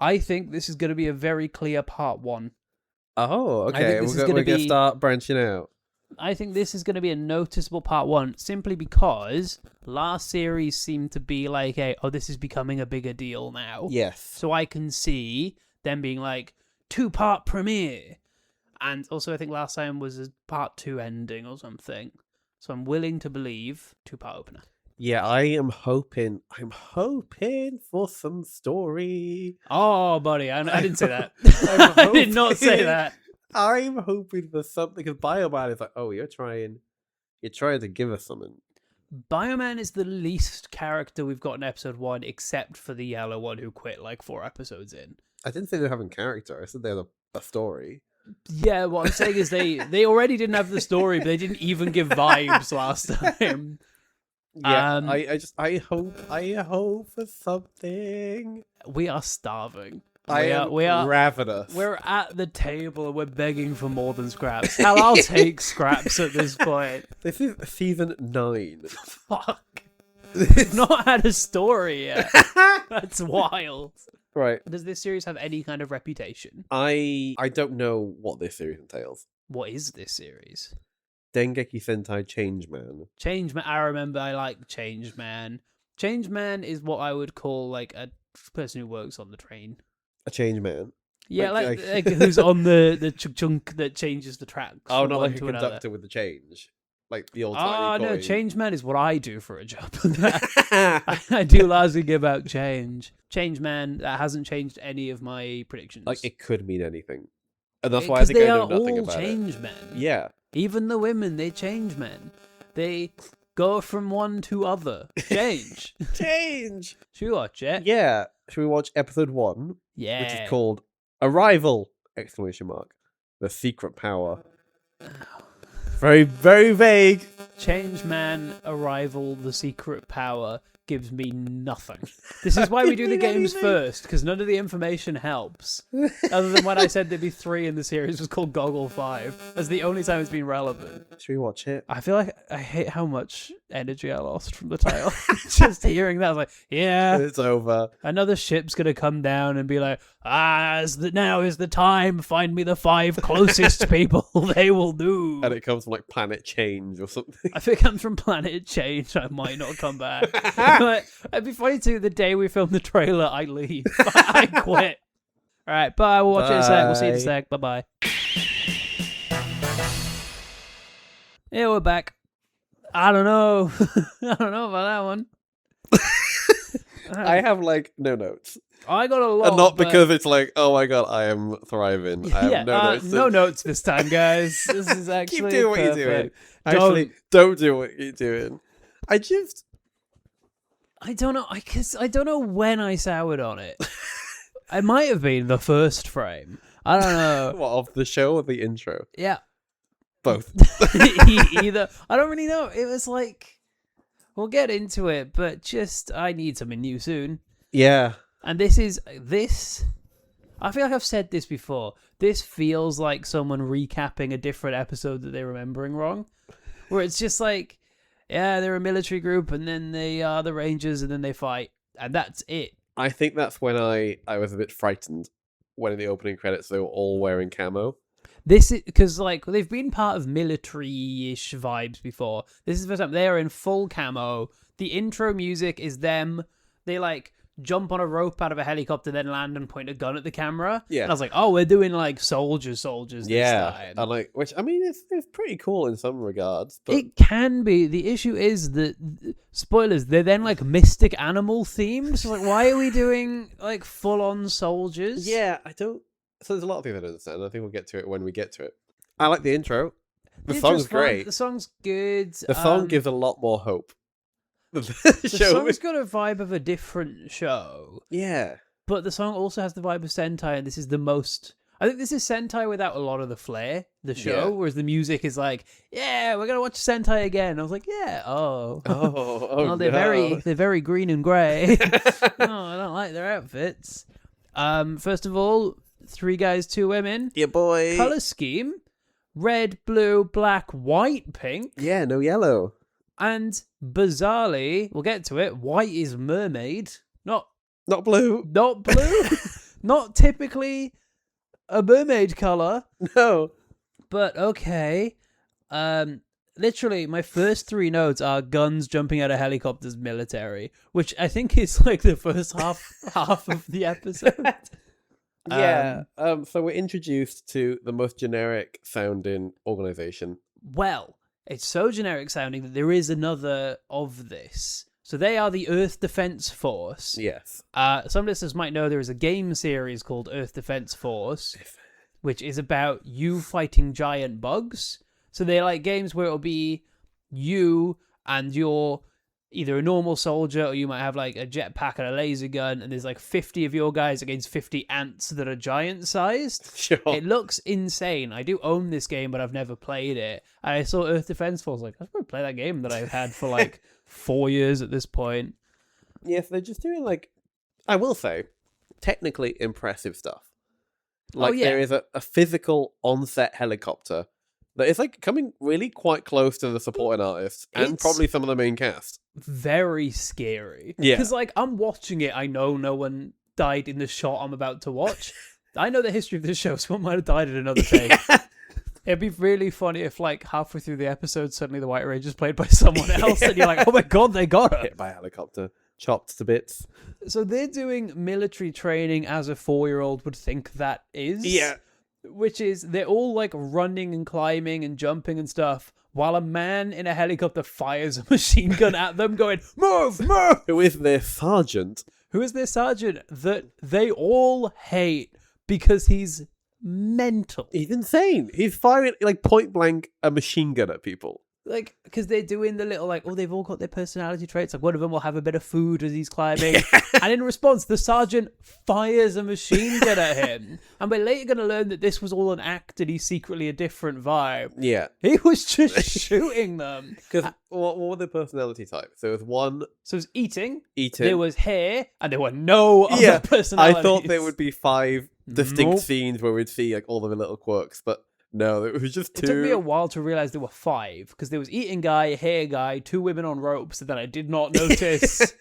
I think this is going to be a very clear part 1. Oh, I okay. think this is We're gonna going to be- start branching out. I think this is going to be a noticeable part 1, simply because last series seemed to be like, this is becoming a bigger deal now. Yes. So I can see them being like, 2-part premiere. And also I think last time was a part 2 ending or something. So I'm willing to believe 2-part opener. Yeah, I'm hoping for some story. Oh, buddy, I didn't say that. I'm I did not say that. I'm hoping for something, because Bioman is like, oh, you're trying to give us something. Bioman is the least character we've got in episode 1, except for the yellow one who quit like 4 episodes in. I didn't say they're having character. I said they had a story. Yeah, what I'm saying is they already didn't have the story, but they didn't even give vibes last time. Yeah, I hope for something. We are starving. We are ravenous. We're at the table and we're begging for more than scraps. Hell, I'll take scraps at this point. This is season 9. Fuck. We've not had a story yet. That's wild. Right. Does this series have any kind of reputation? I don't know what this series entails. What is this series? Dengeki Sentai Changeman. Changeman. I remember I like Changeman. Changeman is what I would call like a person who works on the train. A changeman. Yeah, like who's on the chunk that changes the tracks. Oh, from not one like a to conductor another. with the change. Like the old No, coin. Changeman is what I do for a job. I do largely give out change. Changeman, that hasn't changed any of my predictions. Like, it could mean anything. And that's why I think I know nothing about it. They are all changemen. Yeah. Even the women, they change men. They go from one to other. Change. Change! Should we watch it? Yeah. Should we watch episode 1? Yeah. Which is called Arrival! The Secret Power. Very, very vague. Changeman Arrival, the Secret Power gives me nothing. This is why we do the games first, because none of the information helps. Other than when I said there'd be 3 in the series was called Goggle 5. That's the only time it's been relevant. Should we watch it? I feel like I hate how much energy I lost from the title. Just hearing that, I was like, yeah, It's over. another ship's gonna come down and be like, now is the time. Find me the 5 closest people. They will do. And it comes from like Planet Change or something. If it comes from Planet Change, I might not come back. But it'd be funny too. The day we film the trailer, I leave. I quit. All right, bye. We'll watch it in a sec. We'll see you in a sec. Bye bye. Yeah, we're back. I don't know. I don't know about that one. I have like no notes. I got a lot. And not because it's like, oh my god, I am thriving. I have yeah, no notes. no notes this time, guys. This is actually Keep doing what you're doing. perfect. Actually, don't do what you're doing. I don't know. I don't know when I soured on it. It might have been the first frame. I don't know. What, of the show or the intro? Yeah. Both. Either. I don't really know. It was like, we'll get into it, but just, I need something new soon. Yeah. And this, I feel like I've said this before. This feels like someone recapping a different episode that they're remembering wrong. Where it's just like, yeah, they're a military group, and then they are the Rangers, and then they fight. And that's it. I think that's when I was a bit frightened when in the opening credits they were all wearing camo. This is because like they've been part of military-ish vibes before. This is the first time they are in full camo. The intro music is them. They like jump on a rope out of a helicopter, then land and point a gun at the camera. Yeah, and I was like, oh, we're doing like soldiers. Yeah, this time. and like, which I mean, it's pretty cool in some regards. But it can be. The issue is that spoilers. They're then like mystic animal themed. So like, why are we doing like full-on soldiers? Yeah, I don't. So there's a lot of things I don't understand. I think we'll get to it when we get to it. I like the intro. The song's great. The song's good. The song gives a lot more hope. The song's got a vibe of a different show. Yeah. But the song also has the vibe of Sentai, and this is the most... I think this is Sentai without a lot of the flair, the show, whereas the music is like, yeah, we're going to watch Sentai again. I was like, yeah, they're very green and grey. No, I don't like their outfits. First of all, 3 guys, 2 women. Yeah, boy. Color scheme, red, blue, black, white, pink. Yeah, no yellow. And bizarrely, we'll get to it, white is mermaid. Not blue. Not blue. Not typically a mermaid color. No. But okay. Literally, my first 3 notes are guns jumping out of helicopters, military, which I think is like the first half of the episode. Yeah. So we're introduced to the most generic sounding organization. Well, it's so generic sounding that there is another of this. So they are the Earth Defense Force. Yes. Some listeners might know there is a game series called Earth Defense Force, which is about you fighting giant bugs. So they're like games where it'll be you and you're either a normal soldier or you might have like a jetpack and a laser gun, and there's like 50 of your guys against 50 ants that are giant sized. Sure. It looks insane. I do own this game, but I've never played it. And I saw Earth Defense Force, like, I should probably play that game that I've had for like 4 years at this point. Yes, they're just doing like, I will say, technically impressive stuff. Like there is a physical on-set helicopter that is like coming really quite close to the supporting artists and probably some of the main cast. Very scary. Yeah. Because like I'm watching it, I know no one died in the shot I'm about to watch. I know the history of this show, someone might have died in another take. It'd be really funny if like halfway through the episode suddenly the White Ranger's played by someone else and you're like, oh my god, they got her. Hit by a helicopter. Chopped to bits. So they're doing military training as a 4-year-old would think that is. Yeah. Which is, they're all like running and climbing and jumping and stuff, while a man in a helicopter fires a machine gun at them going, move, move! Who is their sergeant? Who is their sergeant that they all hate because he's mental. He's insane. He's firing like point blank a machine gun at people. Like, because they're doing the little, like, oh, they've all got their personality traits. Like, one of them will have a bit of food as he's climbing. And in response, the sergeant fires a machine gun at him. And we're later going to learn that this was all an act and he's secretly a different vibe. Yeah. He was just shooting them. Because what were the personality types? There was one... So it was eating. Eating. There was hair. And there were no other personalities. I thought there would be 5 distinct scenes where we'd see, like, all the little quirks. But No, it was just It took me a two. while to realize there were 5 because there was eating guy, hair guy, 2 women on ropes, and then I did not notice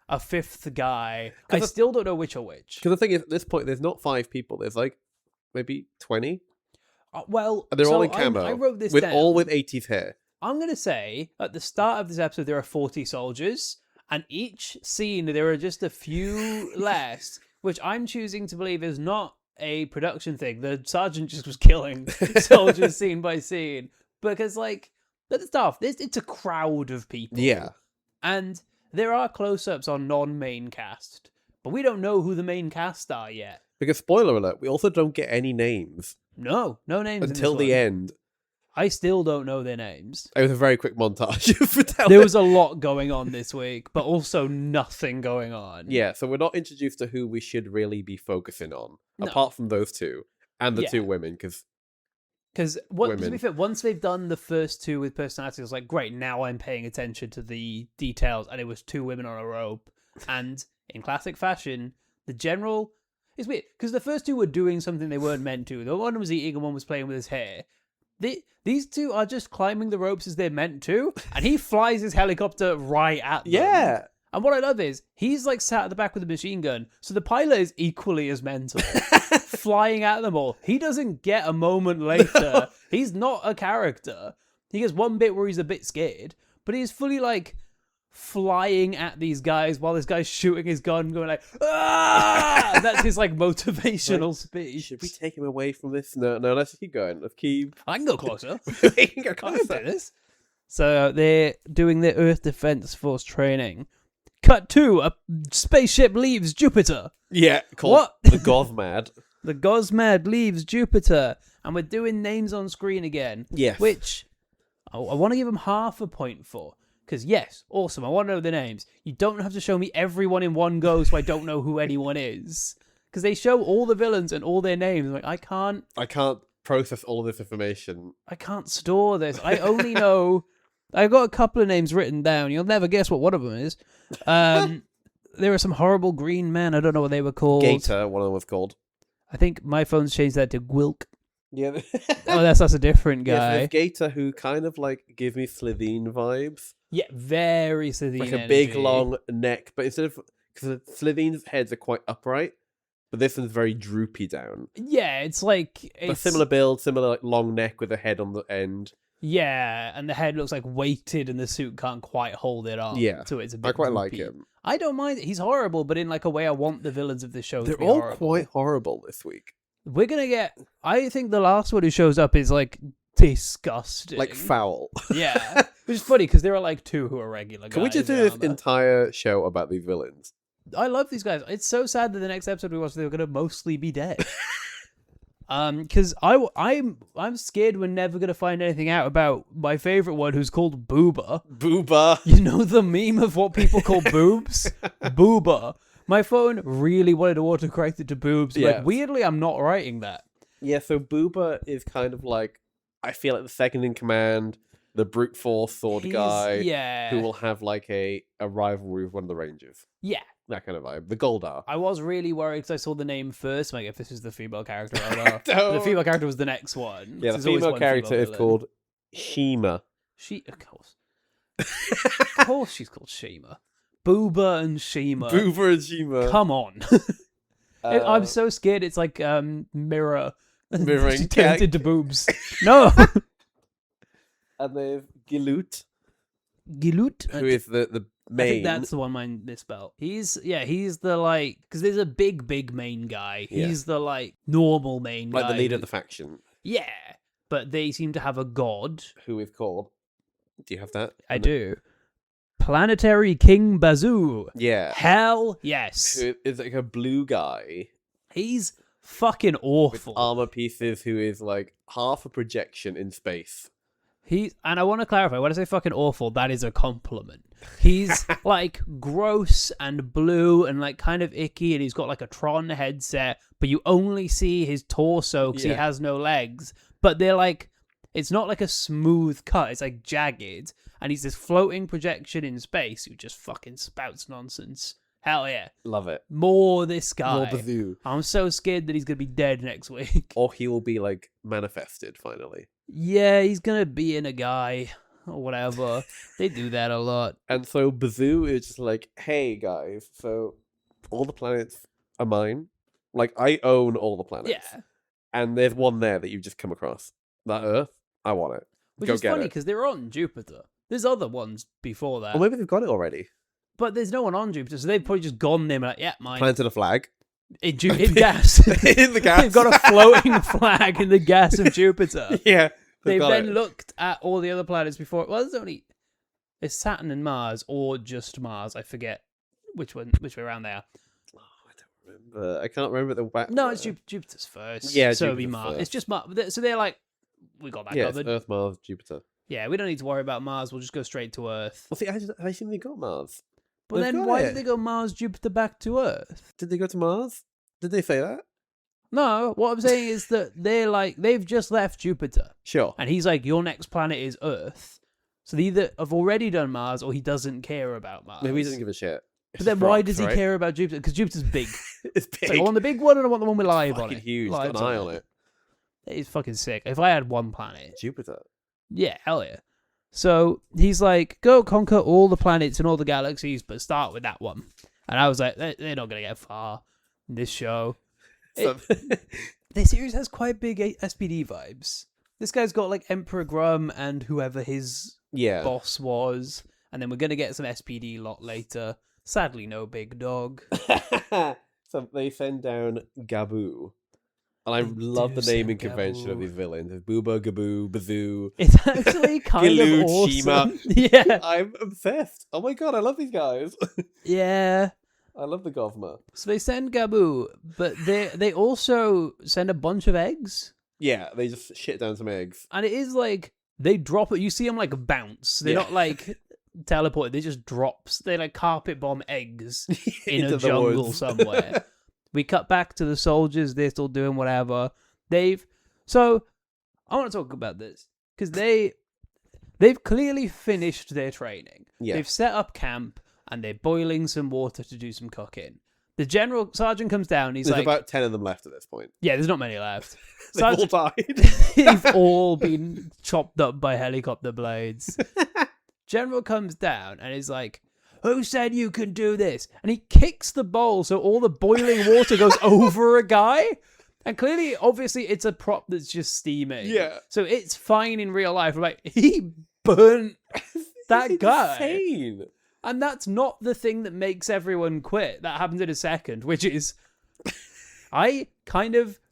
a 5th guy. I still don't know which are which. Because the thing is, at this point, there's not 5 people. There's like maybe 20. Well, And they're all so in camo. I wrote this with down. all with 80s hair. I'm going to say at the start of this episode, there are 40 soldiers, and each scene, there are just a few less, which I'm choosing to believe is not a production thing. The sergeant just was killing soldiers scene by scene. Because, like, at the start, it's a crowd of people. Yeah. And there are close-ups on non-main cast, but we don't know who the main cast are yet. Because, spoiler alert, we also don't get any names. No names Until the end. I still don't know their names. It was a very quick montage for telling. There was a lot going on this week, but also nothing going on. Yeah, so we're not introduced to who we should really be focusing on, No. apart from those two and the Yeah. 2 women. Because to be women. fair, once they've done the first 2 with personality, I was like, great, now I'm paying attention to the details. And it was 2 women on a rope. And in classic fashion, the general... It's weird, because the first 2 were doing something they weren't meant to. The one was eating and one was playing with his hair. These 2 are just climbing the ropes as they're meant to, and he flies his helicopter right at them. yeah, And what I love is, he's like sat at the back with a machine gun, so the pilot is equally as mental, flying at them all. He doesn't get a moment later. He's not a character. He gets one bit where he's a bit scared, but he's fully like flying at these guys while this guy's shooting his gun, going like, ah! And that's his like motivational speech. should we take him away from this? No, let's keep going. Let's keep. I can go closer. We can go I can closer. do this. So they're doing their Earth Defense Force training. Cut 2, a spaceship leaves Jupiter. Yeah, called What? the Gozmad. The Gosmad leaves Jupiter. And we're doing names on screen again. Yes. Which I want to give them half a point for. Because yes, awesome, I want to know the names. You don't have to show me everyone in one go so I don't know who anyone is. Because they show all the villains and all their names. I'm like, I can't process all this information. I can't store this. I only know... I got a couple of names written down. You'll never guess what one of them is. There are some horrible green men. I don't know what they were called. Gator, one of them was called. I think my phone's changed that to Gwilk. Yeah. Oh, that's a different Yeah, guy. there's Gator who kind of like gives me Slitheen vibes. Yeah, very Slitheen Like a energy. big long neck, but instead of because Slitheen's heads are quite upright, but this one's very droopy down. Yeah, it's like But similar build, similar like long neck with a head on the end. Yeah, and the head looks like weighted, and the suit can't quite hold it up. Yeah, so it's a bit. I quite droopy. like him. I don't mind. He's horrible, but in like a way I want the villains of this show. They're to be all horrible. quite horrible this week. We're gonna get. I think the last one who shows up is like disgusting. Like foul. Yeah, which is funny because there are like 2 who are regular guys. Can we just do in this armor. entire show about these villains? I love these guys. It's so sad that the next episode we watch they're gonna mostly be dead. Because I'm scared we're never gonna find anything out about my favorite one, who's called Booba. Booba. You know the meme of what people call boobs? Booba. My phone really wanted to autocorrect it to boobs. Yeah. Like, weirdly, I'm not writing that. Yeah, so Booba is kind of like, I feel like the second in command, the brute force sword guy, Yeah. who will have like a rivalry with one of the Rangers. Yeah. That kind of vibe. The Goldar. I was really worried because I saw the name first. Like, if this is the female character, I don't know. But Don't. the female character was the next one. Yeah, the There's always female one character is villain. called Shima. Of course. Of course she's called Shima. Booba and Shima. Booba and Shima. Come on. I'm so scared it's like mirror. Mirroring She turns cat. into boobs. No. And there's Gilut, Gilut. who is the I main. think that's the one mine misspelled. He's the like, because there's a big main guy. Yeah. He's the like normal main guy. like the leader of the faction, Yeah. But they seem to have a god. who is called. Do you have that? I do. Planetary King Gazoo. Yeah. Hell yes. Who is like a blue guy He's fucking with awful. armor pieces who is like half a projection in space. And I want to clarify, when I say fucking awful, that is a compliment. He's like gross and blue and like kind of icky, and he's got like a Tron headset, but you only see his torso because he Yeah. has no legs. But they're like, it's not like a smooth cut, it's like jagged, and he's this floating projection in space who just fucking spouts nonsense. Hell yeah. Love it. More this guy. More Gazoo. I'm so scared that he's going to be dead next week. Or he will be, like, manifested, finally. Yeah, he's going to be in a guy or whatever. They do that a lot. And so Gazoo is just like, hey, guys, so all the planets are mine. Like, I own all the planets. Yeah. And there's one there that you've just come across. That Earth, I want it. Which Go is get funny it. because they're on Jupiter. There's other ones before that. Or maybe they've got it already. But there's no one on Jupiter, so they've probably just gone there and like, yeah, mine. Planted a flag. In gas. In the gas. They've got a floating flag in the gas of Jupiter. Yeah. They've got then it. looked at all the other planets before. Well, there's Saturn and Mars, or just Mars. I forget which way around they are. Oh, I don't remember. I can't remember the back. No, it's Jupiter's first. Yeah, so it'll be Jupiter's Mars. first. It's just Mars. So they're like, we got that Yeah, it's covered. Earth, Mars, Jupiter. Yeah, we don't need to worry about Mars. We'll just go straight to Earth. Well, see, I think they got Mars. But They've then got why it. did they go Mars, Jupiter, back to Earth? Did they go to Mars? Did they say that? No, what I'm saying is that they've just left Jupiter. Sure. And he's like, your next planet is Earth. So they either have already done Mars or he doesn't care about Mars. Maybe he doesn't give a shit. But then why does he care about Jupiter? Because Jupiter's big. It's It's big. like, I want the big one and I want the one with live on Fucking it. huge. Lives Got an eye on it. It's fucking sick. If I had one planet. Jupiter. Yeah, hell yeah. So he's like, go conquer all the planets and all the galaxies, but start with that one. And I was like, they're not going to get far in this show. So- The series has quite big SPD vibes. This guy's got like Emperor Grum and whoever his yeah. boss was. And then we're going to get some SPD lot later. Sadly, no big dog. So they send down Gabu. And I love the do naming send convention of Gabu. these villains. It's Booba, Gabu, Bazoo. It's actually kind of Gilou, awesome. Chima. Yeah. I'm obsessed. Oh my god, I love these guys. Yeah. I love the Gosma. So they send Gabu, but they also send a bunch of eggs. Yeah, they just shit down some eggs. And it is like, they drop it. You see them like bounce. They're Yeah. not like teleported. They just drops. They like carpet bomb eggs in Into a the jungle woods. somewhere. We cut back to the soldiers. They're still doing whatever. So I want to talk about this because they've clearly finished their training. Yeah. They've set up camp and they're boiling some water to do some cooking. The general sergeant comes down. He's There's like, about 10 of them left at this point. yeah, there's not many left. They've all Sergeant- died. They've all been chopped up by helicopter blades. General comes down and is like, who said you can do this? And he kicks the bowl so all the boiling water goes over a guy. And clearly, obviously, it's a prop that's just steaming. Yeah. So it's fine in real life. Like, he burnt that It's guy. insane. And that's not the thing that makes everyone quit. That happens in a second, which is...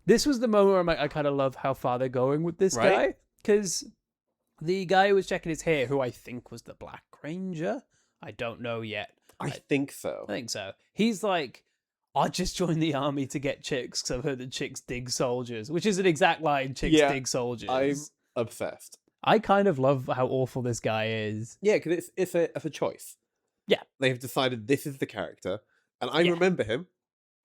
This was the moment where I'm like, I kind of love how far they're going with this Right. guy. Because the guy who was checking his hair, who I think was the Black Ranger, I don't know yet. I think so. I think so. He's like, I just joined the army to get chicks because I've heard that chicks dig soldiers, which is an exact line, chicks Yeah, dig soldiers. I'm obsessed. I kind of love how awful this guy is. Yeah, because it's a choice. Yeah. They've decided this is the character, and I Yeah. remember him.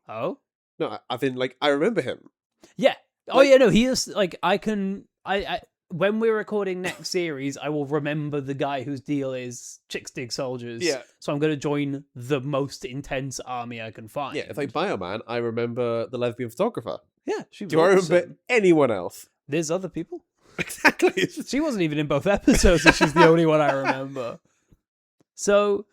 Oh? No, I've been like, I remember him. Yeah. Oh, Like- yeah, no, he is, like, I when we're recording next series, I will remember the guy whose deal is chicks dig soldiers. Yeah. So I'm going to join the most intense army I can find. Yeah, it's like Bioman. I remember the lesbian photographer. Yeah. She was Do I remember awesome. anyone else? There's other people. Exactly. It's just- She wasn't even in both episodes, and she's the only one I remember. So,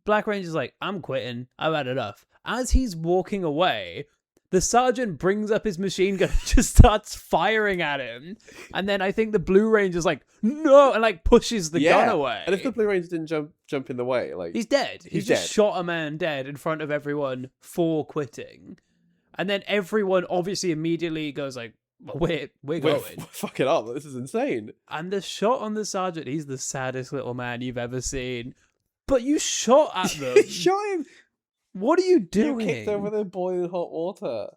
Black Ranger's like, I'm quitting. I've had enough. As he's walking away, the sergeant brings up his machine gun and just starts firing at him. And then I think the Blue Ranger's like, no, and like pushes the gun away. And if the Blue Ranger didn't jump in the way, like He's dead. He's just dead. shot a man dead in front of everyone for quitting. And then everyone obviously immediately goes like, well, we're we're going. fuck it up. This is insane. And the shot on the sergeant, he's the saddest little man you've ever seen. But you shot at them. Shot him. What are you You doing? kicked over the boiling hot water.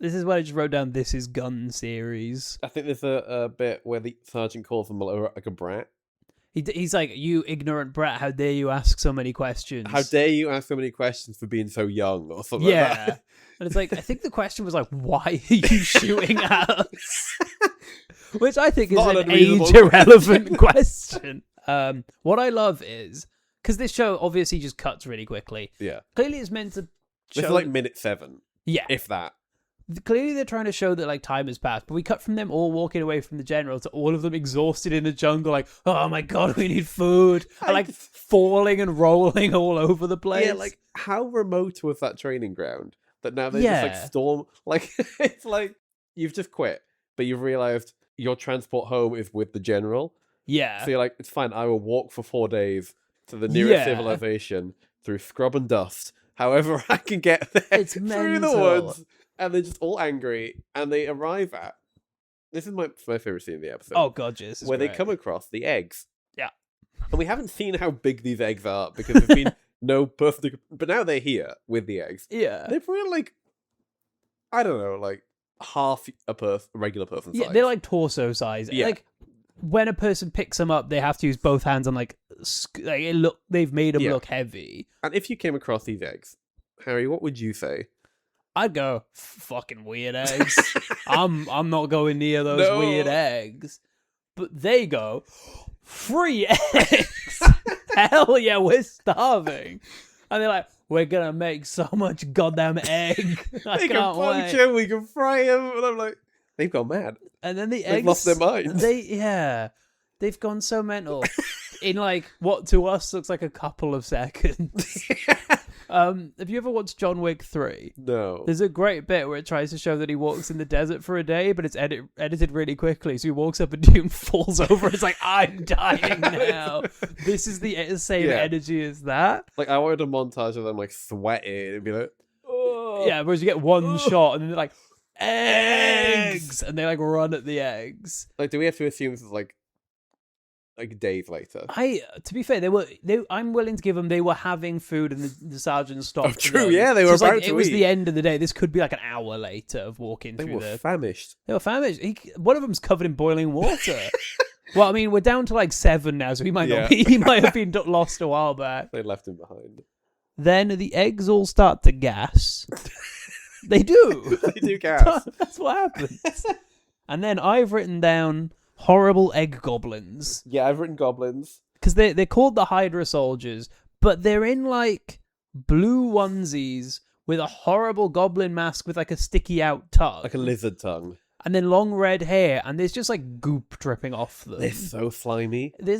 This is why I just wrote down This Is Gun series. I think there's a bit where the sergeant calls him like a brat. He's like, you ignorant brat, how dare you ask so many questions? How dare you ask so many questions for being so young or something Yeah. like that. And it's like, I think the question was like, why are you shooting at us? Which I think is Not an an unreasonable age-irrelevant question. What I love is because this show obviously just cuts really quickly. Yeah. Clearly, it's meant to show. This is like minute 7, yeah. if that. Clearly, they're trying to show that like time has passed, but we cut from them all walking away from the general to all of them exhausted in the jungle, like, oh my god, we need food, and like falling and rolling all over the place. Yeah, like how remote was that training ground that now they just like storm? Like it's like you've just quit, but you've realized your transport home is with the general. Yeah. So you're like, it's fine. I will walk for 4 days to the nearest civilization through scrub and dust, however I can get there. It's through mental. the woods. And they're just all angry, and they arrive at... This is my favorite scene in the episode. Oh, God, yes. Where they come across the eggs. Yeah. And we haven't seen how big these eggs are, because there's been no person... But now they're here with the eggs. Yeah. They're probably like... I don't know, like half a regular person size. Yeah, they're like torso size. Yeah. Like, when a person picks them up, they have to use both hands and like they've made them look heavy. And if you came across these eggs, Harry, what would you say? I'd go, fucking weird eggs. I'm not going near those weird eggs. But they go, free eggs. Hell yeah, we're starving. And they're like, we're gonna make so much goddamn egg. I can't poach wait. him, we can fry him. And I'm like, they've gone mad. And then the eggs, They've lost their minds. They've gone so mental. In like what to us looks like a couple of seconds. Have you ever watched John Wick 3? No. There's a great bit where it tries to show that he walks in the desert for a day, but it's edited really quickly. So he walks up a dune, falls over. It's like, I'm dying now. This is the same energy as that. Like, I wanted a montage of them, like, sweating and be like, oh. Yeah, whereas you get one shot and then they're like, eggs! And they, like, run at the eggs. Like, do we have to assume this is, like days later? To be fair, I'm willing to give them, they were having food and the sergeant stopped. Oh, true, yeah, they were about to eat. It was the end of the day. This could be like an hour later of walking through the... famished. They were famished. One of them's covered in boiling water. Well, I mean, we're down to like 7 now, so he might not be. He might have been lost a while back. They left him behind. Then the eggs all start to gas. They do. They do gas. That's what happens. And then I've written down horrible egg goblins. Yeah, I've written goblins. Because they're called the Hydra soldiers, but they're in like blue onesies with a horrible goblin mask with like a sticky out tongue. Like a lizard tongue. And then long red hair, and there's just like goop dripping off them. They're so slimy. There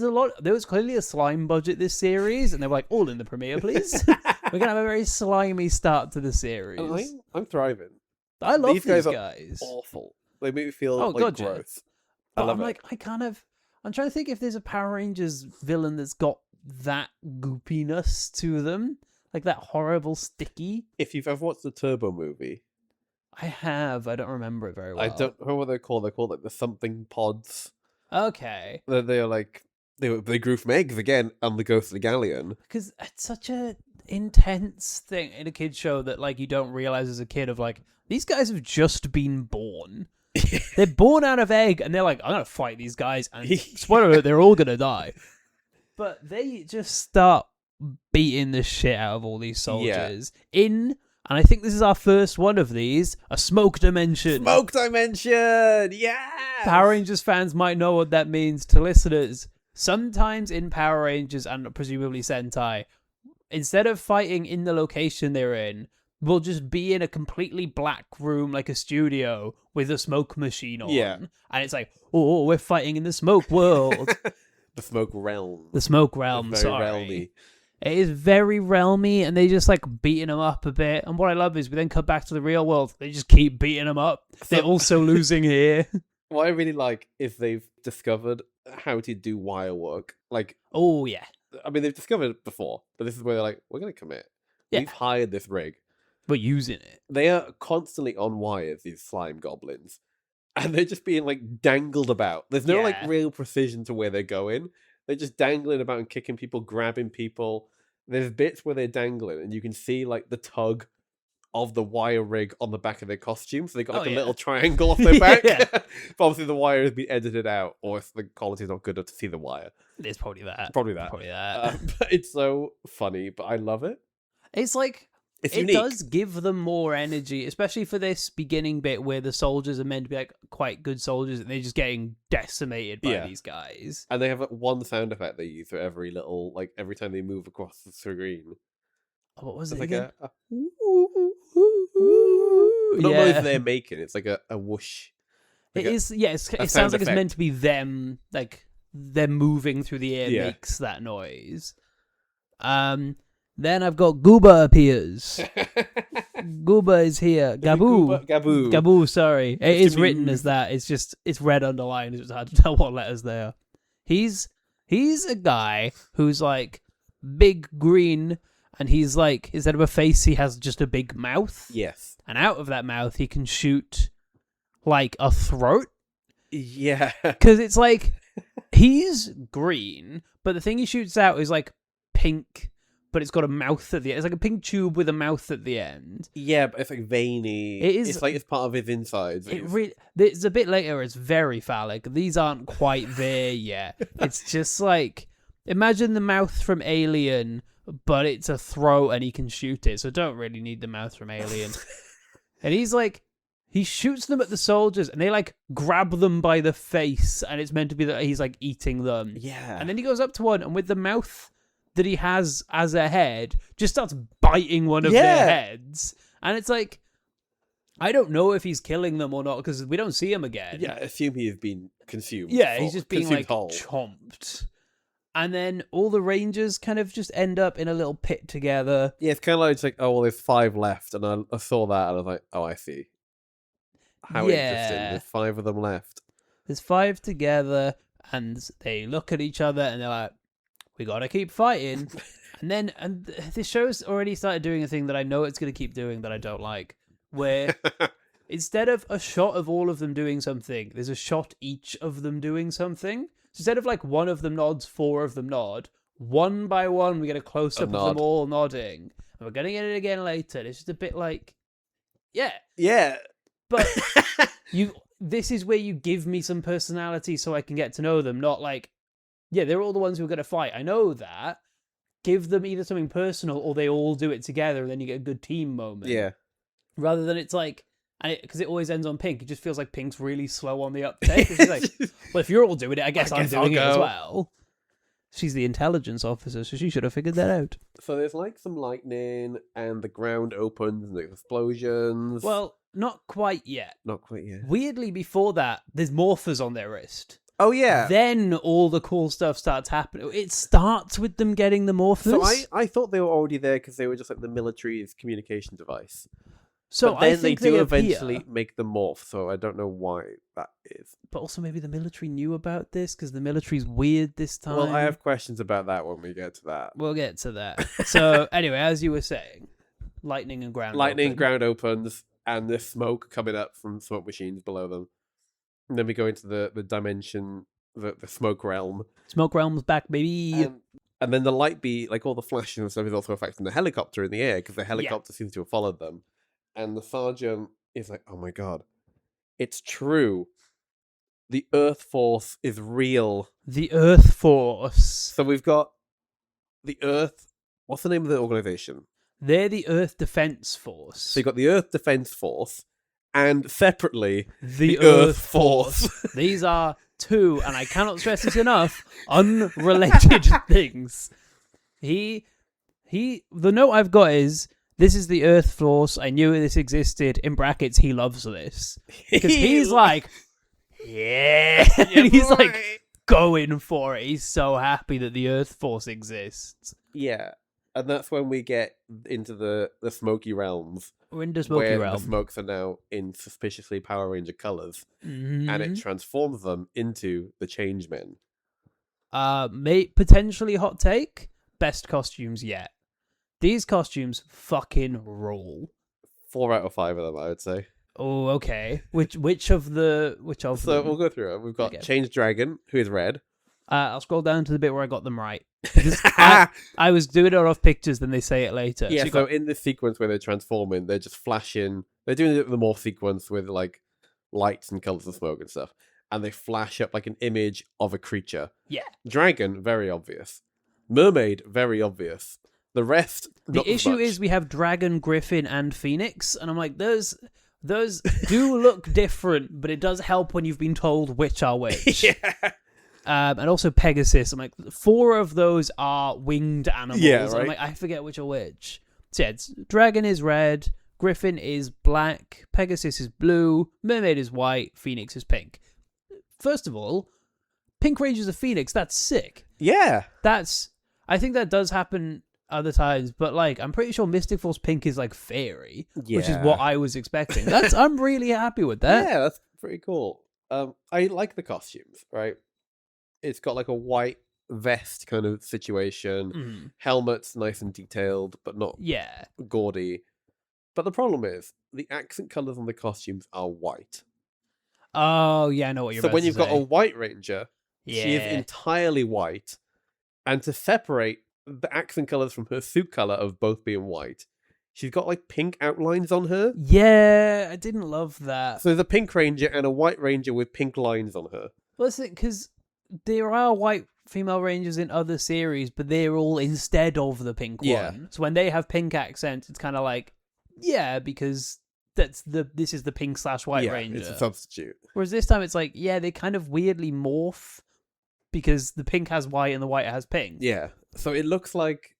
was clearly a slime budget this series, and they were like, all in the premiere, please. We're going to have a very slimy start to the series. And I'm thriving. I love these guys. Are awful. They make me feel like God, gross. But I love I'm it. like, I'm trying to think if there's a Power Rangers villain that's got that goopiness to them. Like that horrible sticky. If you've ever watched the Turbo movie. I have. I don't remember it very well. I don't know what they're called. They're called like the something pods. Okay. They're like, they grew from eggs again on the Ghost of the Galleon. Because it's such a intense thing in a kid's show that like you don't realize as a kid of like, these guys have just been born. They're born out of egg, and they're like, I'm gonna fight these guys, and spoiler alert, they're all gonna die. But they just start beating the shit out of all these soldiers and I think this is our first one of these, a smoke dimension. Smoke dimension, yeah. Power Rangers fans might know what that means. To listeners, sometimes in Power Rangers and presumably Sentai, instead of fighting in the location they're in, we'll just be in a completely black room, like a studio, with a smoke machine on. Yeah. And it's like, oh, we're fighting in the smoke world. The smoke realm. The smoke realm, very sorry. realmy. It is very realmy, and they just, like, beating them up a bit. And what I love is we then cut back to the real world. They just keep beating them up. They're also losing here. What I really like is they've discovered how to do wire work. Like, oh, yeah. I mean, they've discovered it before, but this is where they're like, we're going to commit. Yeah. We've hired this rig. We're using it. They are constantly on wires, these slime goblins. And they're just being, like, dangled about. There's no, like, real precision to where they're going. They're just dangling about and kicking people, grabbing people. There's bits where they're dangling, and you can see, like, the tug of the wire rig on the back of their costume. So they got, like, a little triangle off their back. But obviously the wire has been edited out, or if the quality's not good enough to see the wire. It's probably that. Probably that. Probably that. But it's so funny, but I love it. It's like, It's it unique. does give them more energy, especially for this beginning bit where the soldiers are meant to be like quite good soldiers and they're just getting decimated by these guys. And they have one sound effect they use for every little, like every time they move across the screen. Oh, what was It's it like again? but not noise they're making. It's like a whoosh. Like it sounds like it's meant to be them, like them moving through the air makes that noise. Then I've got Gooba appears. Gooba is here. Gabu, sorry. It is written as that. It's red underlined. It's hard to tell what letters they are. He's a guy who's like big green, and he's like, instead of a face, he has just a big mouth. Yes. And out of that mouth, he can shoot like a throat. Yeah. Because it's like, he's green, but the thing he shoots out is like pink, but it's got a mouth at the end. It's like a pink tube with a mouth at the end. Yeah, but it's like veiny. It is. It's like it's part of his insides. It's a bit later. It's very phallic. These aren't quite there yet. It's just like, imagine the mouth from Alien, but it's a throat and he can shoot it. So don't really need the mouth from Alien. And he's like, he shoots them at the soldiers and they like grab them by the face, and it's meant to be that he's like eating them. Yeah. And then he goes up to one and with the mouth that he has as a head, just starts biting one of their heads. And it's like, I don't know if he's killing them or not because we don't see him again. Yeah, I assume he has been consumed. Yeah, he's just being like chomped. And then all the Rangers kind of just end up in a little pit together. Yeah, it's kind of like, it's like, oh, well, there's 5 left. And I saw that and I was like, oh, I see. How interesting. There's 5 of them left. There's 5 together and they look at each other and they're like, we gotta keep fighting. and this show's already started doing a thing that I know it's gonna keep doing that I don't like, where instead of a shot of all of them doing something, there's a shot each of them doing something. So instead of like one of them nods, 4 of them nod, one by one we get a close-up of them all nodding. And we're gonna get it again later. It's just a bit like, yeah. But this is where you give me some personality so I can get to know them, not like, yeah, they're all the ones who are going to fight. I know that. Give them either something personal or they all do it together and then you get a good team moment. Yeah. Rather than it's like, because it always ends on Pink, it just feels like Pink's really slow on the uptake. She's like, well, if you're all doing it, I guess I'm doing it as well. She's the intelligence officer, so she should have figured that out. So there's like some lightning and the ground opens and there's explosions. Well, not quite yet. Not quite yet. Weirdly, before that, there's morphers on their wrist. Oh, yeah. Then all the cool stuff starts happening. It starts with them getting the morphers. So I thought they were already there because they were just like the military's communication device. So but then I think they do appear, eventually make them morph, so I don't know why that is. But also maybe the military knew about this because the military's weird this time. Well, I have questions about that when we get to that. We'll get to that. So anyway, as you were saying, lightning and ground ground opens, and there's smoke coming up from smoke machines below them. And then we go into the dimension, the smoke realm. Smoke realm's back, baby. And then the light beat, like all the flashing and stuff, is also affecting the helicopter in the air because the helicopter seems to have followed them. And the sergeant is like, oh my god, it's true. The Earth Force is real. The Earth Force. So we've got the Earth. What's the name of the organization? They're the Earth Defense Force. So you've got the Earth Defense Force and separately the Earth Force. These are 2, and I cannot stress this enough, unrelated things. The note I've got is, this is the Earth Force. I knew this existed. In brackets, he loves this. Because he's like, yeah. And he's like going for it. He's so happy that the Earth Force exists. Yeah. And that's when we get into the smoky realms. We're into smoky where realm. The smokes are now in suspiciously Power Ranger colors. Mm-hmm. And it transforms them into the Changemen. Potentially hot take. Best costumes yet. These costumes fucking rule. 4 out of 5 of them, I would say. Oh, okay. Which of them? So we'll go through it. We've got Change Dragon, who is red. I'll scroll down to the bit where I got them right. I was doing it off pictures, then they say it later. Yeah, so in this sequence where they're transforming, they're just flashing. They're doing the morph sequence with like lights and colors of smoke and stuff. And they flash up like an image of a creature. Yeah. Dragon, very obvious. Mermaid, very obvious. The rest, The not as issue much. is we have Dragon, Griffin, and Phoenix, and I'm like, those do look different, but it does help when you've been told which are which. Yeah. And also Pegasus. I'm like, 4 of those are winged animals. Yeah, I'm right. like, I forget which are which. So yeah, Dragon is red, Griffin is black, Pegasus is blue, Mermaid is white, Phoenix is pink. First of all, Pink Ranger's a Phoenix. That's sick. Yeah. I think that does happen other times, but like, I'm pretty sure Mystic Force Pink is like fairy, which is what I was expecting. I'm really happy with that. Yeah, that's pretty cool. I like the costumes, right? It's got like a white vest kind of situation. Mhm. Helmet's nice and detailed, but not Yeah. gaudy. But the problem is, the accent colours on the costumes are white. Oh, yeah, I know what you're So about when to you've got say. a white ranger, she is Yeah. entirely white. And to separate the accent colours from her suit colour of both being white, she's got like pink outlines on her. Yeah, I didn't love that. So there's a pink ranger and a white ranger with pink lines on her. Well, that's it, because there are white female rangers in other series, but they're all instead of the pink Yeah. one. So when they have pink accents, it's kind of like, yeah, because this is the pink/white ranger. It's a substitute. Whereas this time it's like, yeah, they kind of weirdly morph because the pink has white and the white has pink. Yeah. So it looks like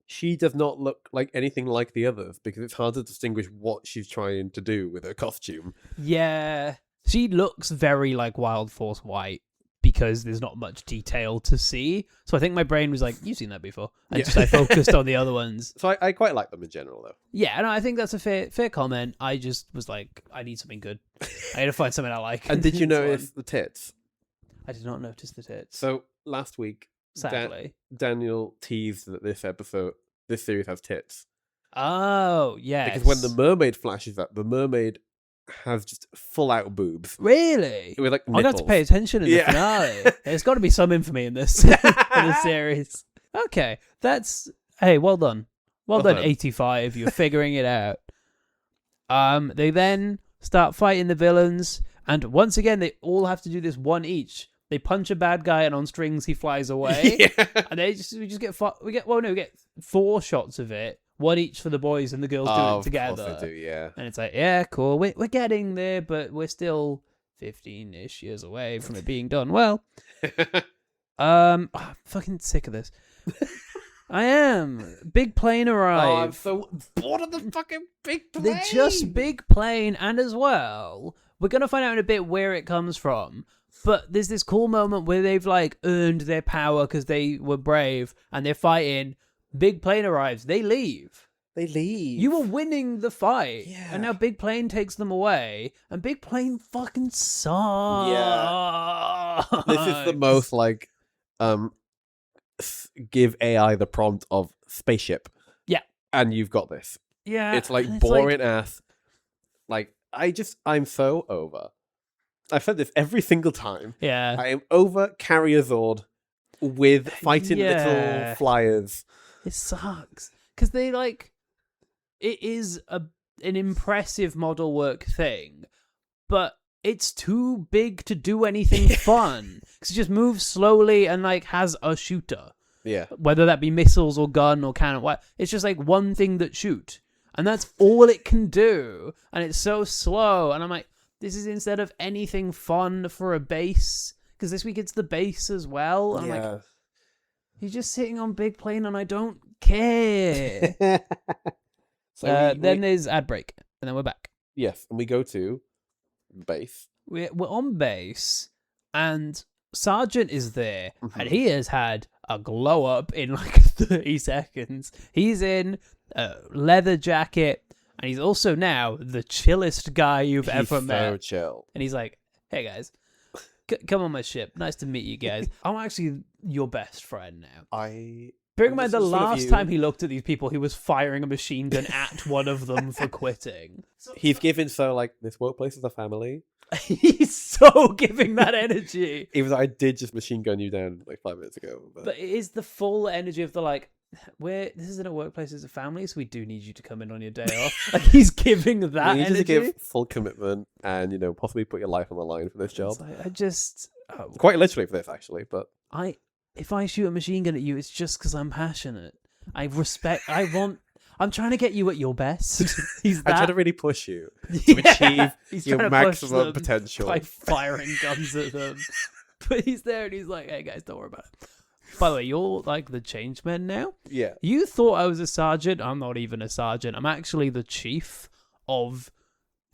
she does not look like anything like the others because it's hard to distinguish what she's trying to do with her costume. Yeah. She looks very like Wild Force White because there's not much detail to see. So I think my brain was like, you've seen that before. And Yeah. just I focused on the other ones. So I quite like them in general, though. Yeah, no, I think that's a fair comment. I just was like, I need something good. I need to find something I like. And did you This notice one. the tits? I did not notice the tits. So last week, Sadly. Daniel teased that this series has tits. Oh, yes. Because when the mermaid flashes up, the mermaid has just full out boobs. Really? With like I'm going to have to nipples. pay attention in the Yeah. finale. There's got to be some infamy in this in this series. Okay, hey, well done. Well done, done. 85. You're figuring it out. They then start fighting the villains, and once again, they all have to do this one each. They punch a bad guy, and on strings, he flies away. Yeah. And we get 4 shots of it, one each for the boys, and the girls do it Of together. course they do, yeah. And it's like, yeah, cool. We're getting there, but we're still 15-ish years away from it being done. Well, I'm fucking sick of this. I am. Big plane Oh, I'm arrived. so bored of the fucking big plane. They're just big plane, and as well, we're gonna find out in a bit where it comes from. But there's this cool moment where they've like earned their power because they were brave, and they're fighting. Big plane arrives. They leave. They leave. You were winning the fight, Yeah. and now Big Plane takes them away, and Big Plane fucking sucks. This is the most like, give AI the prompt of spaceship. Yeah. And you've got this. Yeah, It's like and boring ass. Like I'm so over. I've said this every single time. Yeah, I am over Carrier Zord with fighting Yeah. little flyers. it sucks because they like it is an impressive model work thing, but it's too big to do anything fun because it just moves slowly and like has a shooter, Yeah. whether that be missiles or gun or cannon. What it's just like one thing that shoot, and that's all it can do, and it's so slow. And I'm like, this is instead of anything fun for a base, because this week it's the base as well. And I'm like, he's just sitting on Big Plane, and I don't care. So Then there's ad break, and then we're back. yes, and we go to base. We're on base, and Sergeant is there, Mhm. and he has had a glow up in like 30 seconds. He's in a leather jacket, and he's also now the chillest guy you've He's ever so met. chill. And he's like, hey guys, come on my ship. Nice to meet you guys. I'm actually your best friend now. Bearing in mind the This is one of last you. time he looked at these people, he was firing a machine gun at one of them for quitting. He's given so like this workplace is a family. He's so giving that energy. Even though I did just machine gun you down like 5 minutes ago. But it is the full energy of the like, this isn't a workplace, it's a family, so we do need you to come in on your day off. Like he's giving that you need energy. to give full commitment and possibly put your life on the line for this job. It's like, Quite literally for this actually, but if I shoot a machine gun at you, it's just because I'm passionate. I'm trying to get you at your best. He's I try that. to really push you to Yeah, he's achieve your trying to push maximum them potential. by firing guns at them. But he's there and he's like, hey guys, don't worry about it. By the way, you're like the Changeman now? Yeah. You thought I was a sergeant. I'm not even a sergeant. I'm actually the chief of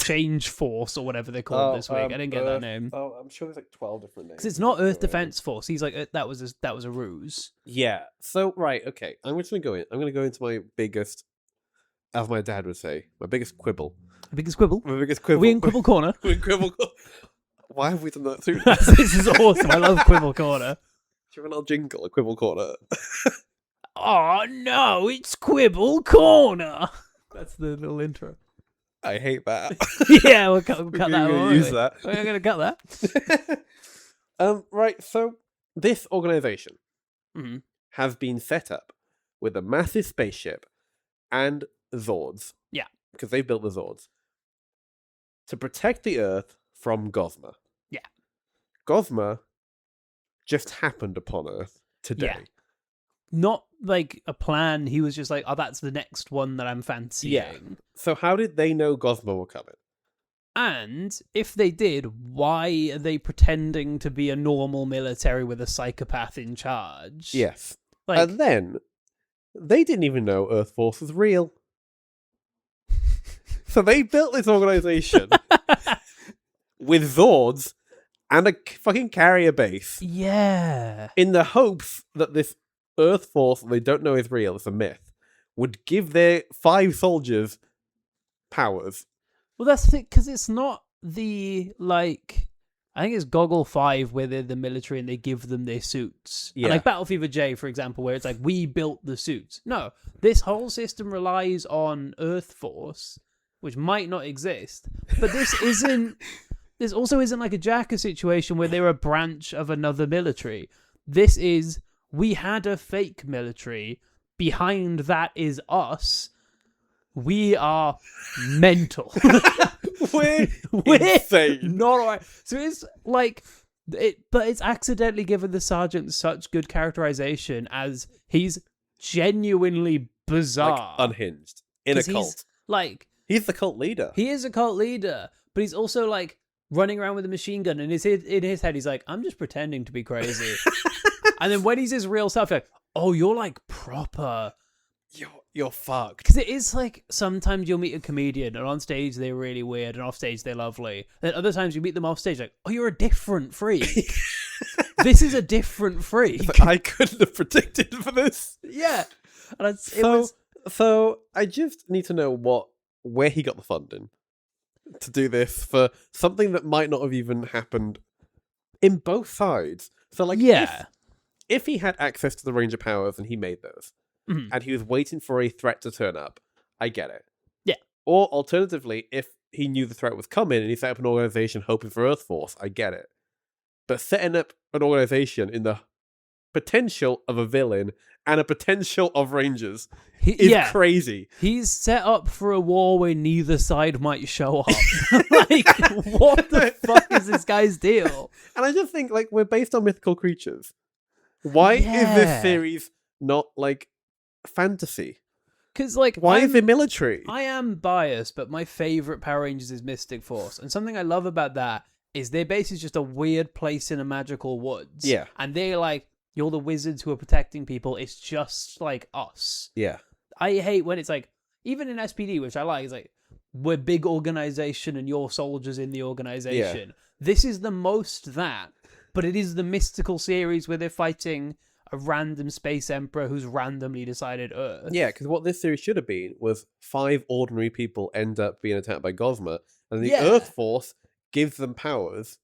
Change Force or whatever they call it this week. I didn't get that name. Oh, I'm sure there's like 12 different names. Because it's not Earth Defense Force. He's like, that was a ruse. Yeah. So, right, okay. I'm just going to go in. I'm going to go into my biggest, as my dad would say, my biggest quibble. Biggest quibble? My biggest Are quibble. we in Quibble Corner? We're in quibble. Why have we done that through? This is awesome. I love Quibble Corner. Do you have a little jingle, a quibble corner? Oh no, it's Quibble Corner. That's the little intro. I hate that. Yeah, we'll cut We're that. gonna won't use we? that. We're going to cut that. Right, so this organization Mhm. has been set up with a massive spaceship and Zords. Yeah. Because they built the Zords. To protect the Earth from Gosma. Yeah. Gosma just happened upon Earth today. Yeah. Not like a plan. He was just like, oh, that's the next one that I'm fancying. Yeah. So how did they know Gosma were coming? And if they did, why are they pretending to be a normal military with a psychopath in charge? Yes. Like, And then they didn't even know Earth Force was real. So they built this organization with Zords and a fucking carrier base yeah. in the hopes that this Earth Force that they don't know is real, it's a myth, would give their 5 soldiers powers. Well, that's the thing, because it's not the, like, I think it's Goggle 5 where they're the military and they give them their suits. Yeah. And like Battlefield J, for example, where it's like, we built the suits. No, this whole system relies on Earth Force, which might not exist. But this isn't, this also isn't like a Jacker situation where they're a branch of another military. This is, we had a fake military, behind that is us. We are mental. We're insane. Not alright. So it's like but it's accidentally given the sergeant such good characterization as he's genuinely bizarre. Like, unhinged. In a 'Cause cult. He's the cult leader. he is a cult leader, but he's also like running around with a machine gun, and in his head he's like, I'm just pretending to be crazy. And then when he's his real self, you're like, oh, you're like proper. You're fucked. Because it is like, sometimes you'll meet a comedian and on stage they're really weird and off stage they're lovely. Then other times you meet them off stage like, oh, you're a different freak. This is a different freak. I couldn't have predicted for this. Yeah. And it was... So I just need to know where he got the funding to do this for something that might not have even happened in both sides. So like, yeah. if he had access to the range of powers and he made those, and he was waiting for a threat to turn up, I get it. Yeah. Or alternatively, if he knew the threat was coming and he set up an organization hoping for Earth Force, I get it. But setting up an organization in the potential of a villain and a potential of Rangers is crazy. He's set up for a war where neither side might show up. Like, what the fuck is this guy's deal? And I just think, like, we're based on mythical creatures. Why is this series not, like, fantasy? Because, like, why is it military? I am biased, but my favorite Power Rangers is Mystic Force. And something I love about that is their base is just a weird place in a magical woods. Yeah. And they're like, you're the wizards who are protecting people. It's just like us. Yeah. I hate when it's like, even in SPD, which I like, it's like, we're big organization and you're soldiers in the organization. Yeah. This is the most that, but it is the mystical series where they're fighting a random space emperor who's randomly decided Earth. Yeah, because what this series should have been was 5 ordinary people end up being attacked by Gosma, and the Earth Force gives them powers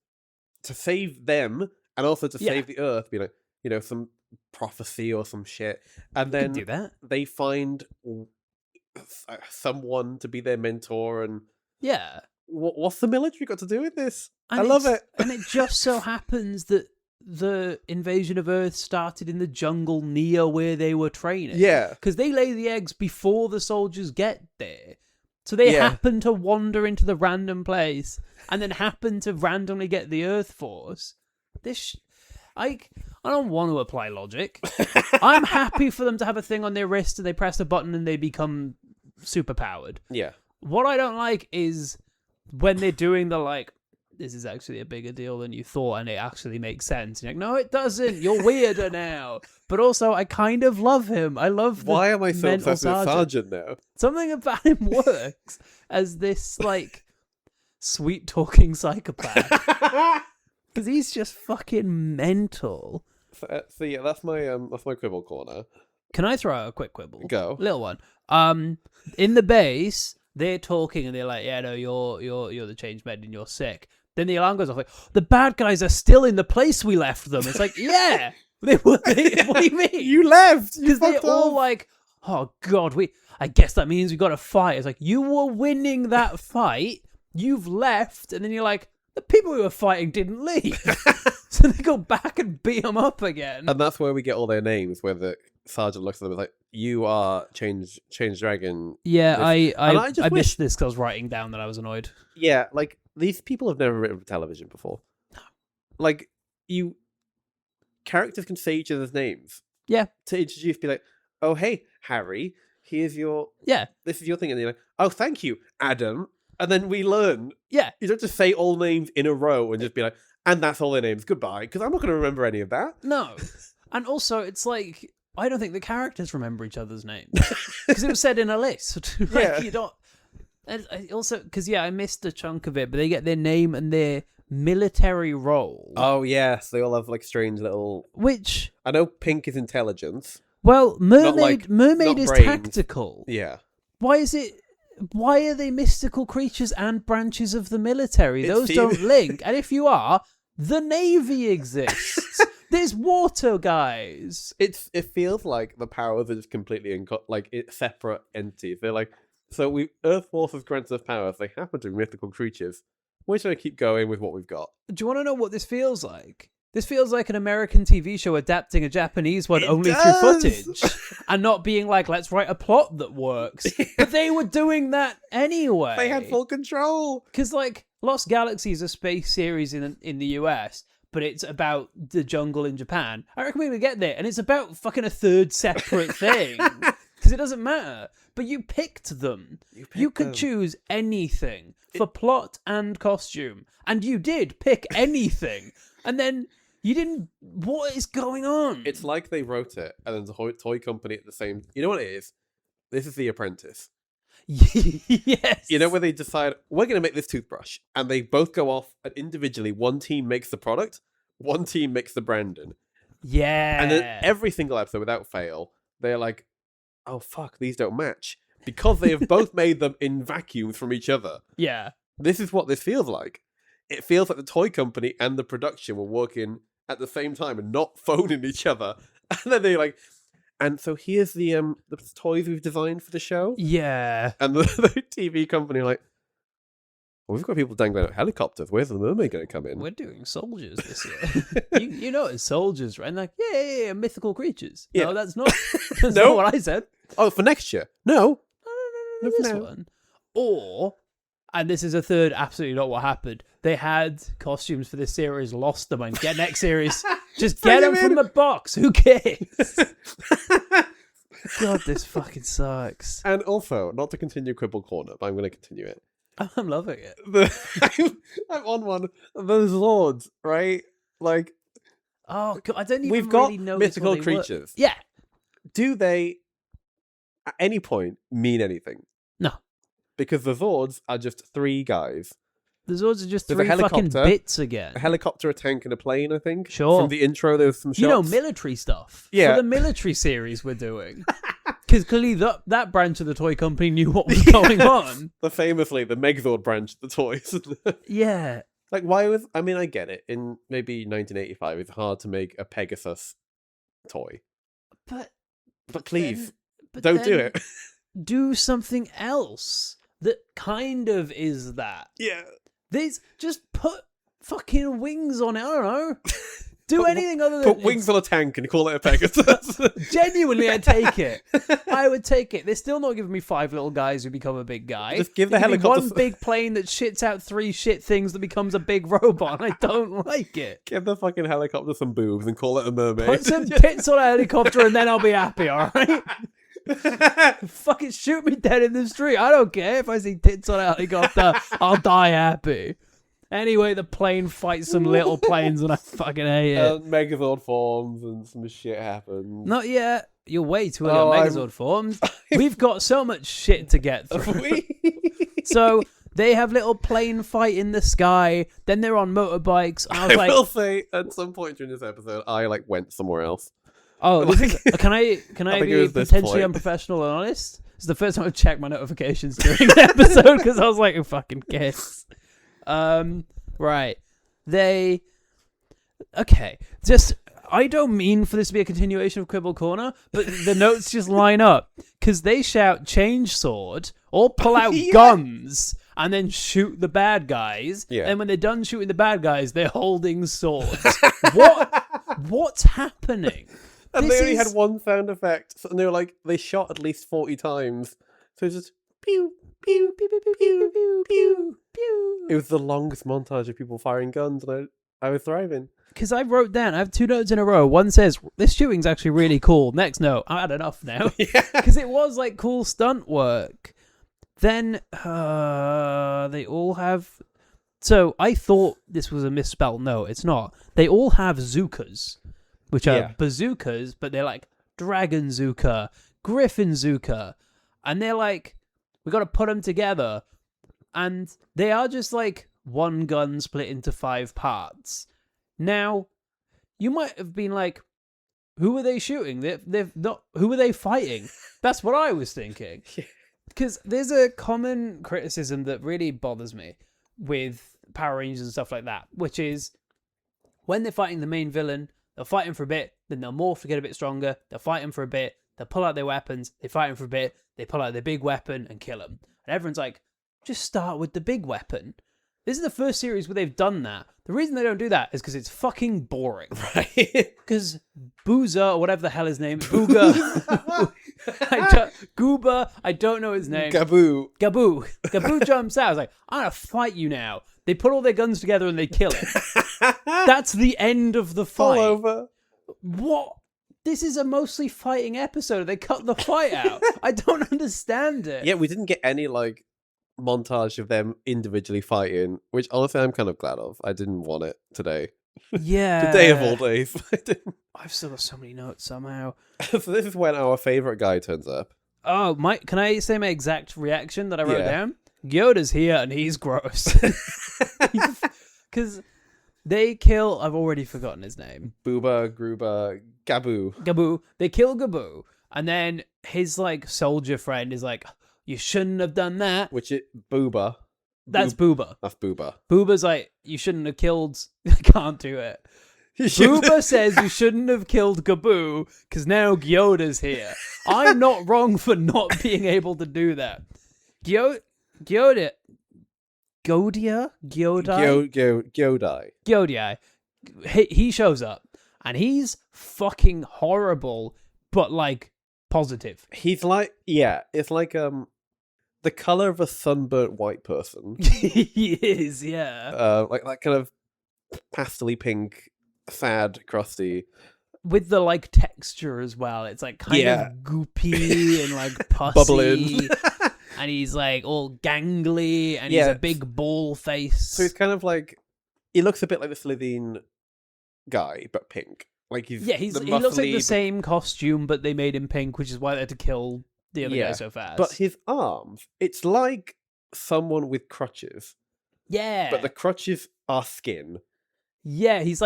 to save them and also to save the Earth, be like, you know, some prophecy or some shit. And then do that. They find someone to be their mentor, and what's the military got to do with this? And I love it. And it just so happens that the invasion of Earth started in the jungle near where they were training. Yeah. Because they lay the eggs before the soldiers get there. So they happen to wander into the random place and then happen to randomly get the Earth Force. I don't want to apply logic. I'm happy for them to have a thing on their wrist and they press a button and they become super powered. Yeah. What I don't like is when they're doing the like, this is actually a bigger deal than you thought and it actually makes sense. And you're like, no, it doesn't. You're weirder now. But also, I kind of love him. I love the Why am I so mental obsessed with Sergeant now? Something about him works as this, like, sweet-talking psychopath. Because he's just fucking mental. So yeah, that's my quibble corner. Can I throw out a quick quibble? Go. Little one. In the base, they're talking and they're like, yeah, no, you're the Changeman and you're sick. Then the alarm goes off like, the bad guys are still in the place we left them. It's like, yeah. What do you mean? You left. Because they're all like, oh god, I guess that means we got to fight. It's like, you were winning that fight, you've left, and then you're like, the people who were fighting didn't leave. So they go back and beat them up again. And that's where we get all their names, where the sergeant looks at them and is like, you are Change Dragon. Yeah, I just missed this because I was writing down that I was annoyed. Yeah, like, these people have never written for television before. Like, characters can say each other's names. Yeah. To introduce, be like, oh, hey, Harry, here's your... Yeah. This is your thing. And you're like, oh, thank you, Adam. And then we learn. Yeah. You don't just say all names in a row and just be like, and that's all their names, goodbye. Because I'm not going to remember any of that. No. And also, it's like, I don't think the characters remember each other's names. Because it was said in a list. Like, Yeah. you don't... And also, because, yeah, I missed a chunk of it, but they get their name and their military role. Oh, yes. They all have, like, strange little... Which... I know pink is intelligence. Well, mermaid not is brains. tactical. Yeah. Why are they mystical creatures and branches of the military? It Those seems- don't link. And if you are, the Navy exists. There's water guys. It feels like the powers are just completely separate entities. They're like, so Earth Force has granted us powers. They happen to be mythical creatures. We're going to keep going with what we've got. Do you want to know what this feels like? This feels like an American TV show adapting a Japanese one only through footage. And not being like, let's write a plot that works. But they were doing that anyway. They had full control. Because, like, Lost Galaxy is a space series in the US, but it's about the jungle in Japan. I reckon we're going to get there, and it's about fucking a third separate thing. Because it doesn't matter. But you picked them. You could choose anything for plot and costume. And you did pick anything. And then you didn't... What is going on? It's like they wrote it, and then the toy company at the same... You know what it is? This is The Apprentice. Yes. You know where they decide, we're going to make this toothbrush, and they both go off, and individually, one team makes the product, one team makes the branding. Yeah. And then every single episode, without fail, they're like, oh, fuck, these don't match. Because they have both made them in vacuums from each other. Yeah. This is what this feels like. It feels like the toy company and the production were working at the same time and not phoning each other. And then they're like, and so here's the toys we've designed for the show. Yeah. And the TV company are like, well, we've got people dangling out helicopters. Where's the mermaid going to come in? We're doing soldiers this year. you know it's soldiers, right? And like, yeah, mythical creatures. Yeah. No, that's not No. not what I said. Oh, for next year? No. No, for this now. one. Or, and this is a third, absolutely not what happened. They had costumes for this series, lost them, and get next series. Just get them from the box. Who cares? God, this fucking sucks. And also, not to continue Quibble Corner, but I'm going to continue it. I'm loving it. I'm on one. Those lords, right? Like, Oh, God, I don't even we've got really know mythical what they were. creatures. Yeah. Do they, at any point, mean anything? No. Because the Zords are just three guys. The Zords are just There's a three fucking helicopter, bits again. A helicopter, a tank, and a plane, I think. Sure. From the intro, there was some shots. You know, military stuff. Yeah. For the military series we're doing. Because clearly that branch of the toy company knew what was going on. Famously, the Megazord branch of the toys. Yeah. Like, why was... I mean, I get it. In maybe 1985, it's hard to make a Pegasus toy. But please, then- don't do then it. Do something else that kind of is that. Yeah. Just put fucking wings on it. I don't know. Do anything other than put wings on a tank and call it a Pegasus. Genuinely, I'd take it. I would take it. They're still not giving me 5 little guys who become a big guy. Just give the They me helicopter one big plane that shits out 3 shit things that becomes a big robot. And I don't like it. Give the fucking helicopter some boobs and call it a mermaid. Put some tits on a helicopter and then I'll be happy, alright? Fucking shoot me dead in the street. I don't care if I see tits on a helicopter. I'll die happy. Anyway, the plane fights some little planes and I fucking hate it. Megazord forms and some shit happens. Not yet. You're way too early on Megazord forms. We've got so much shit to get through. So they have little plane fight in the sky. Then they're on motorbikes. And I will say, at some point during this episode, I went somewhere else. Oh, can I be potentially point. Unprofessional and honest? It's the first time I've checked my notifications during the episode because I was like, "Who fucking cares?" Right. Just, I don't mean for this to be a continuation of Quibble Corner, but the notes just line up. Because they shout change sword, or pull out guns, and then shoot the bad guys. Yeah. And when they're done shooting the bad guys, they're holding swords. What's happening? And they only had one sound effect, and they were they shot at least 40 times. So it's just pew, pew, pew, pew, pew, pew, pew, pew, pew. It was the longest montage of people firing guns, and I was thriving. Because I wrote down, I have 2 notes in a row. One says, this shooting's actually really cool. Next note, I had enough now. Because it was cool stunt work. Then they all have... So I thought this was a misspelled note. It's not. They all have zookas, which are bazookas, but they're Dragon Zooka, Griffin Zooka. And they're we got to put them together. And they are just one gun split into 5 parts. Now, you might have been who are they shooting? They've not. Who are they fighting? That's what I was thinking. Because there's a common criticism that really bothers me with Power Rangers and stuff like that, which is when they're fighting the main villain, they'll fight him for a bit, then they'll morph to get a bit stronger, they'll fight him for a bit, they'll pull out their weapons, they fight him for a bit, they pull out their big weapon and kill him. And everyone's just start with the big weapon. This is the first series where they've done that. The reason they don't do that is because it's fucking boring. Right? Because Booza, or whatever the hell his name is, Booga, Gooba, I don't know his name. Gabu jumps out. I was I'm going to fight you now. They put all their guns together and they kill him. That's the end of the fight. All over. What? This is a mostly fighting episode. They cut the fight out. I don't understand it. Yeah, we didn't get any montage of them individually fighting, which honestly I'm kind of glad of. I didn't want it today. Yeah. Today of all days. I've still got so many notes somehow. So this is when our favourite guy turns up. Oh, can I say my exact reaction that I wrote down? Gyodai's here and he's gross. Because they kill... I've already forgotten his name. Booba, Gruba, Gabu. They kill Gabu. And then his soldier friend is you shouldn't have done that. Which is Booba. That's Booba. That's Booba. Booba's you shouldn't have killed... I can't do it. Booba says you shouldn't have killed Gabu because now Gyodai's here. I'm not wrong for not being able to do that. Gyodai. He shows up and he's fucking horrible, but positive. He's it's the color of a sunburnt white person. He is, yeah. That kind of pastely pink, sad, crusty. With the texture as well. It's kind of goopy and pussy. Bubbling. And he's all gangly and he's a big ball face. So he's kind of he looks a bit like the Slitheen guy, but pink. He looks like the same costume, but they made him pink, which is why they had to kill the other guy so fast. But his arms, it's like someone with crutches. Yeah. But the crutches are skin. Yeah, he's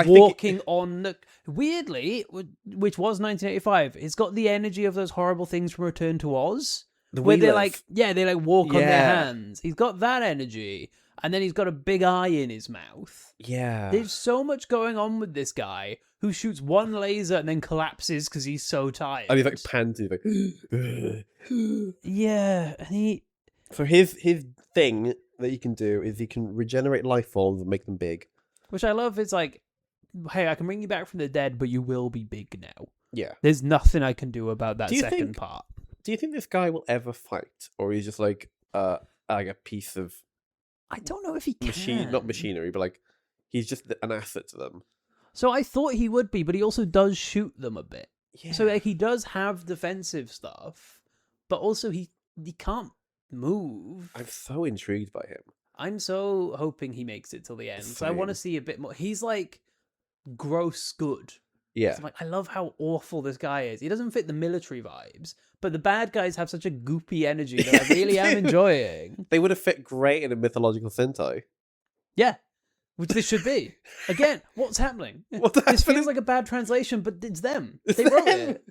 walking on the... Weirdly, which was 1985, it's got the energy of those horrible things from Return to Oz. Where they're they walk on their hands. He's got that energy. And then he's got a big eye in his mouth. Yeah. There's so much going on with this guy who shoots one laser and then collapses because he's so tired. And he's panting. Yeah. And So his thing that he can do is he can regenerate life forms and make them big. Which I love. It's like, hey, I can bring you back from the dead, but you will be big now. Yeah. There's nothing I can do about that second part. Do you think this guy will ever fight, or he's just like a piece of I don't know if he can. not machinery, but like he's just an asset to them? So I thought he would be, but he also does shoot them a bit. Yeah. So like he does have defensive stuff, but also he can't move. I'm so intrigued by him. I'm so hoping he makes it till the end. So I Same. want to see a bit more. He's like gross good. Yeah. So I'm like, I love how awful this guy is. He doesn't fit the military vibes, but the bad guys have such a goopy energy that I really am enjoying. They would have fit great in a mythological Sentai. Yeah, which this should be. Again, what's happening? What This feels like a bad translation, but it's them. They wrote it.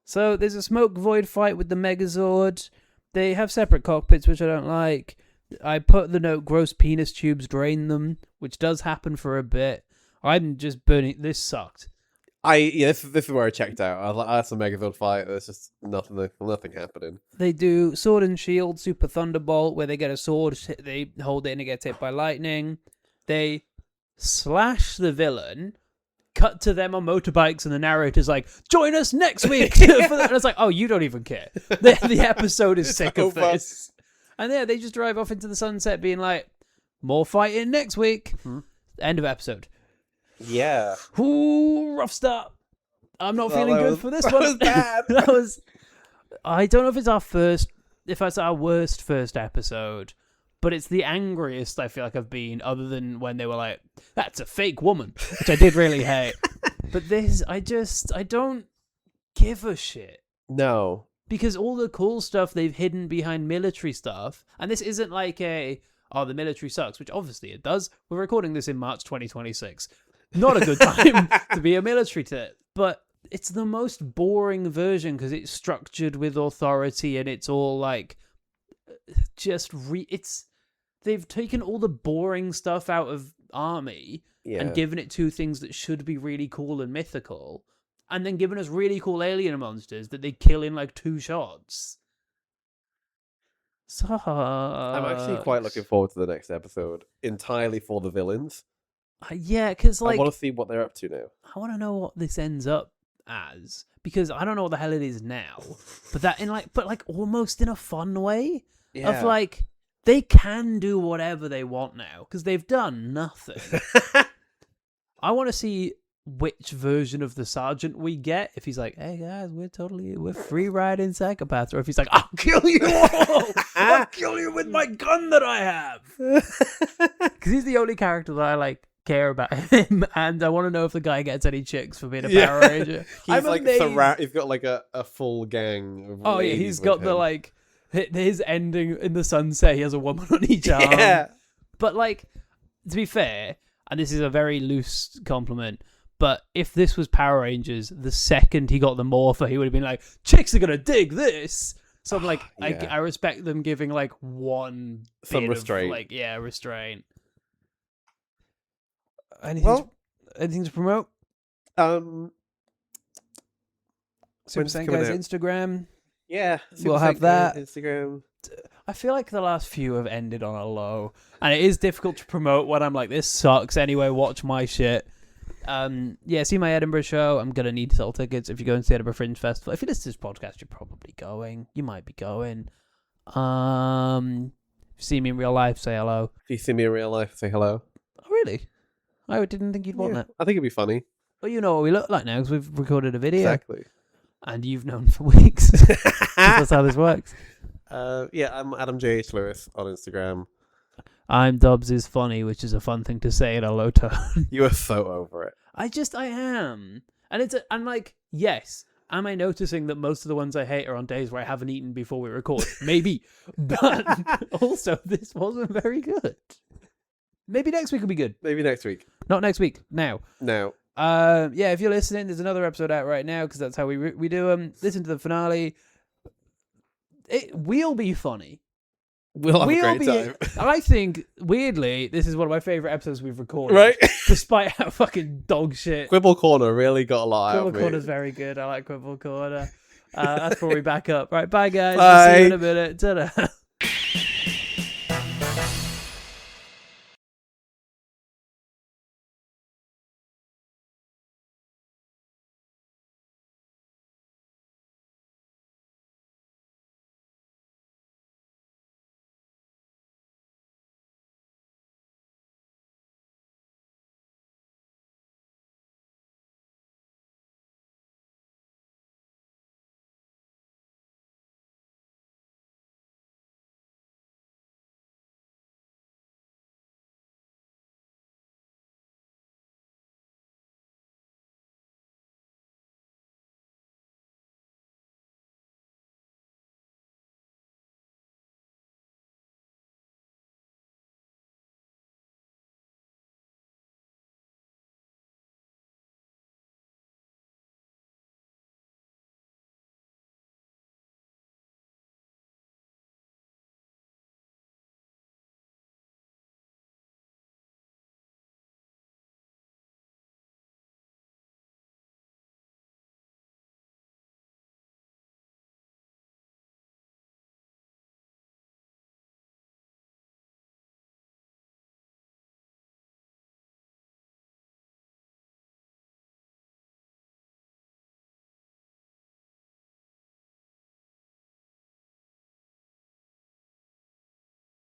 So there's a smoke void fight with the Megazord. They have separate cockpits, which I don't like. I put the note, gross penis tubes drain them, which does happen for a bit. I'm just burning. This sucked. This is where I checked out. I was like, that's a Megazord fight. There's just nothing happening. They do Sword and Shield, Super Thunderbolt, where they get a sword, they hold it and it gets hit by lightning. They slash the villain, cut to them on motorbikes, and the narrator's like, join us next week! For that. And it's like, oh, you don't even care. The episode is sick of this. And yeah, they just drive off into the sunset being like, more fighting next week. Mm-hmm. End of episode. Yeah. Ooh, rough start. I'm not feeling good for this one. That was bad. I don't know if it's our worst first episode, but it's the angriest I feel like I've been, other than when they were like, that's a fake woman, which I did really hate. But this, I don't give a shit. No. Because all the cool stuff they've hidden behind military stuff, and this isn't like the military sucks, which obviously it does. We're recording this in March 2026. Not a good time to be a military tit, but it's the most boring version because it's structured with authority and it's all like they've taken all the boring stuff out of Army and given it to things that should be really cool and mythical, and then given us really cool alien monsters that they kill in like 2 shots. Sucks. I'm actually quite looking forward to the next episode entirely for the villains. Yeah, because like I want to see what they're up to now. I want to know what this ends up as, because I don't know what the hell it is now. But almost in a fun way of like they can do whatever they want now because they've done nothing. I want to see which version of the sergeant we get. If he's like, "Hey guys, we're free riding psychopaths," or if he's like, "I'll kill you all. I'll kill you with my gun that I have," because he's the only character that I like. Care about him, and I want to know if the guy gets any chicks for being a Power Ranger. He's he's got like a full gang of he's got the like his ending in the sunset, he has a woman on each arm. But like, to be fair, and this is a very loose compliment, but if this was Power Rangers, the second he got the morpher, he would have been like, chicks are gonna dig this. So I'm like, I respect them giving like one some bit restraint. Of restraint. Anything to promote? Super Sense Guys Instagram. Yeah, we'll have that. Instagram. I feel like the last few have ended on a low, and it is difficult to promote when I'm like, this sucks. Anyway, watch my shit. See my Edinburgh show. I'm gonna need to sell tickets if you're going to the Edinburgh Fringe Festival. If you listen to this podcast, you're probably going. You might be going. If you see me in real life, say hello. If you see me in real life, say hello. Oh, really? I didn't think you'd want that. I think it'd be funny. Well, you know what we look like now because we've recorded a video. Exactly. And you've known for weeks. That's how this works. I'm Adam J.H. Lewis on Instagram. I'm Dubs is funny, which is a fun thing to say in a low tone. You are so over it. I am. And I'm like, yes. Am I noticing that most of the ones I hate are on days where I haven't eaten before we record? Maybe. But also, this wasn't very good. Maybe next week will be good. Maybe next week. Not next week. Now. If you're listening, there's another episode out right now because that's how we do them. Listen to the finale. It will be funny. We'll have a great time. I think, weirdly, this is one of my favourite episodes we've recorded. Right? Despite how fucking dog shit. Quibble Corner really got a lot out of me. Quibble Corner's very good. I like Quibble Corner. That's before we back up. Right, bye guys. Bye. See you in a minute. Ta-da.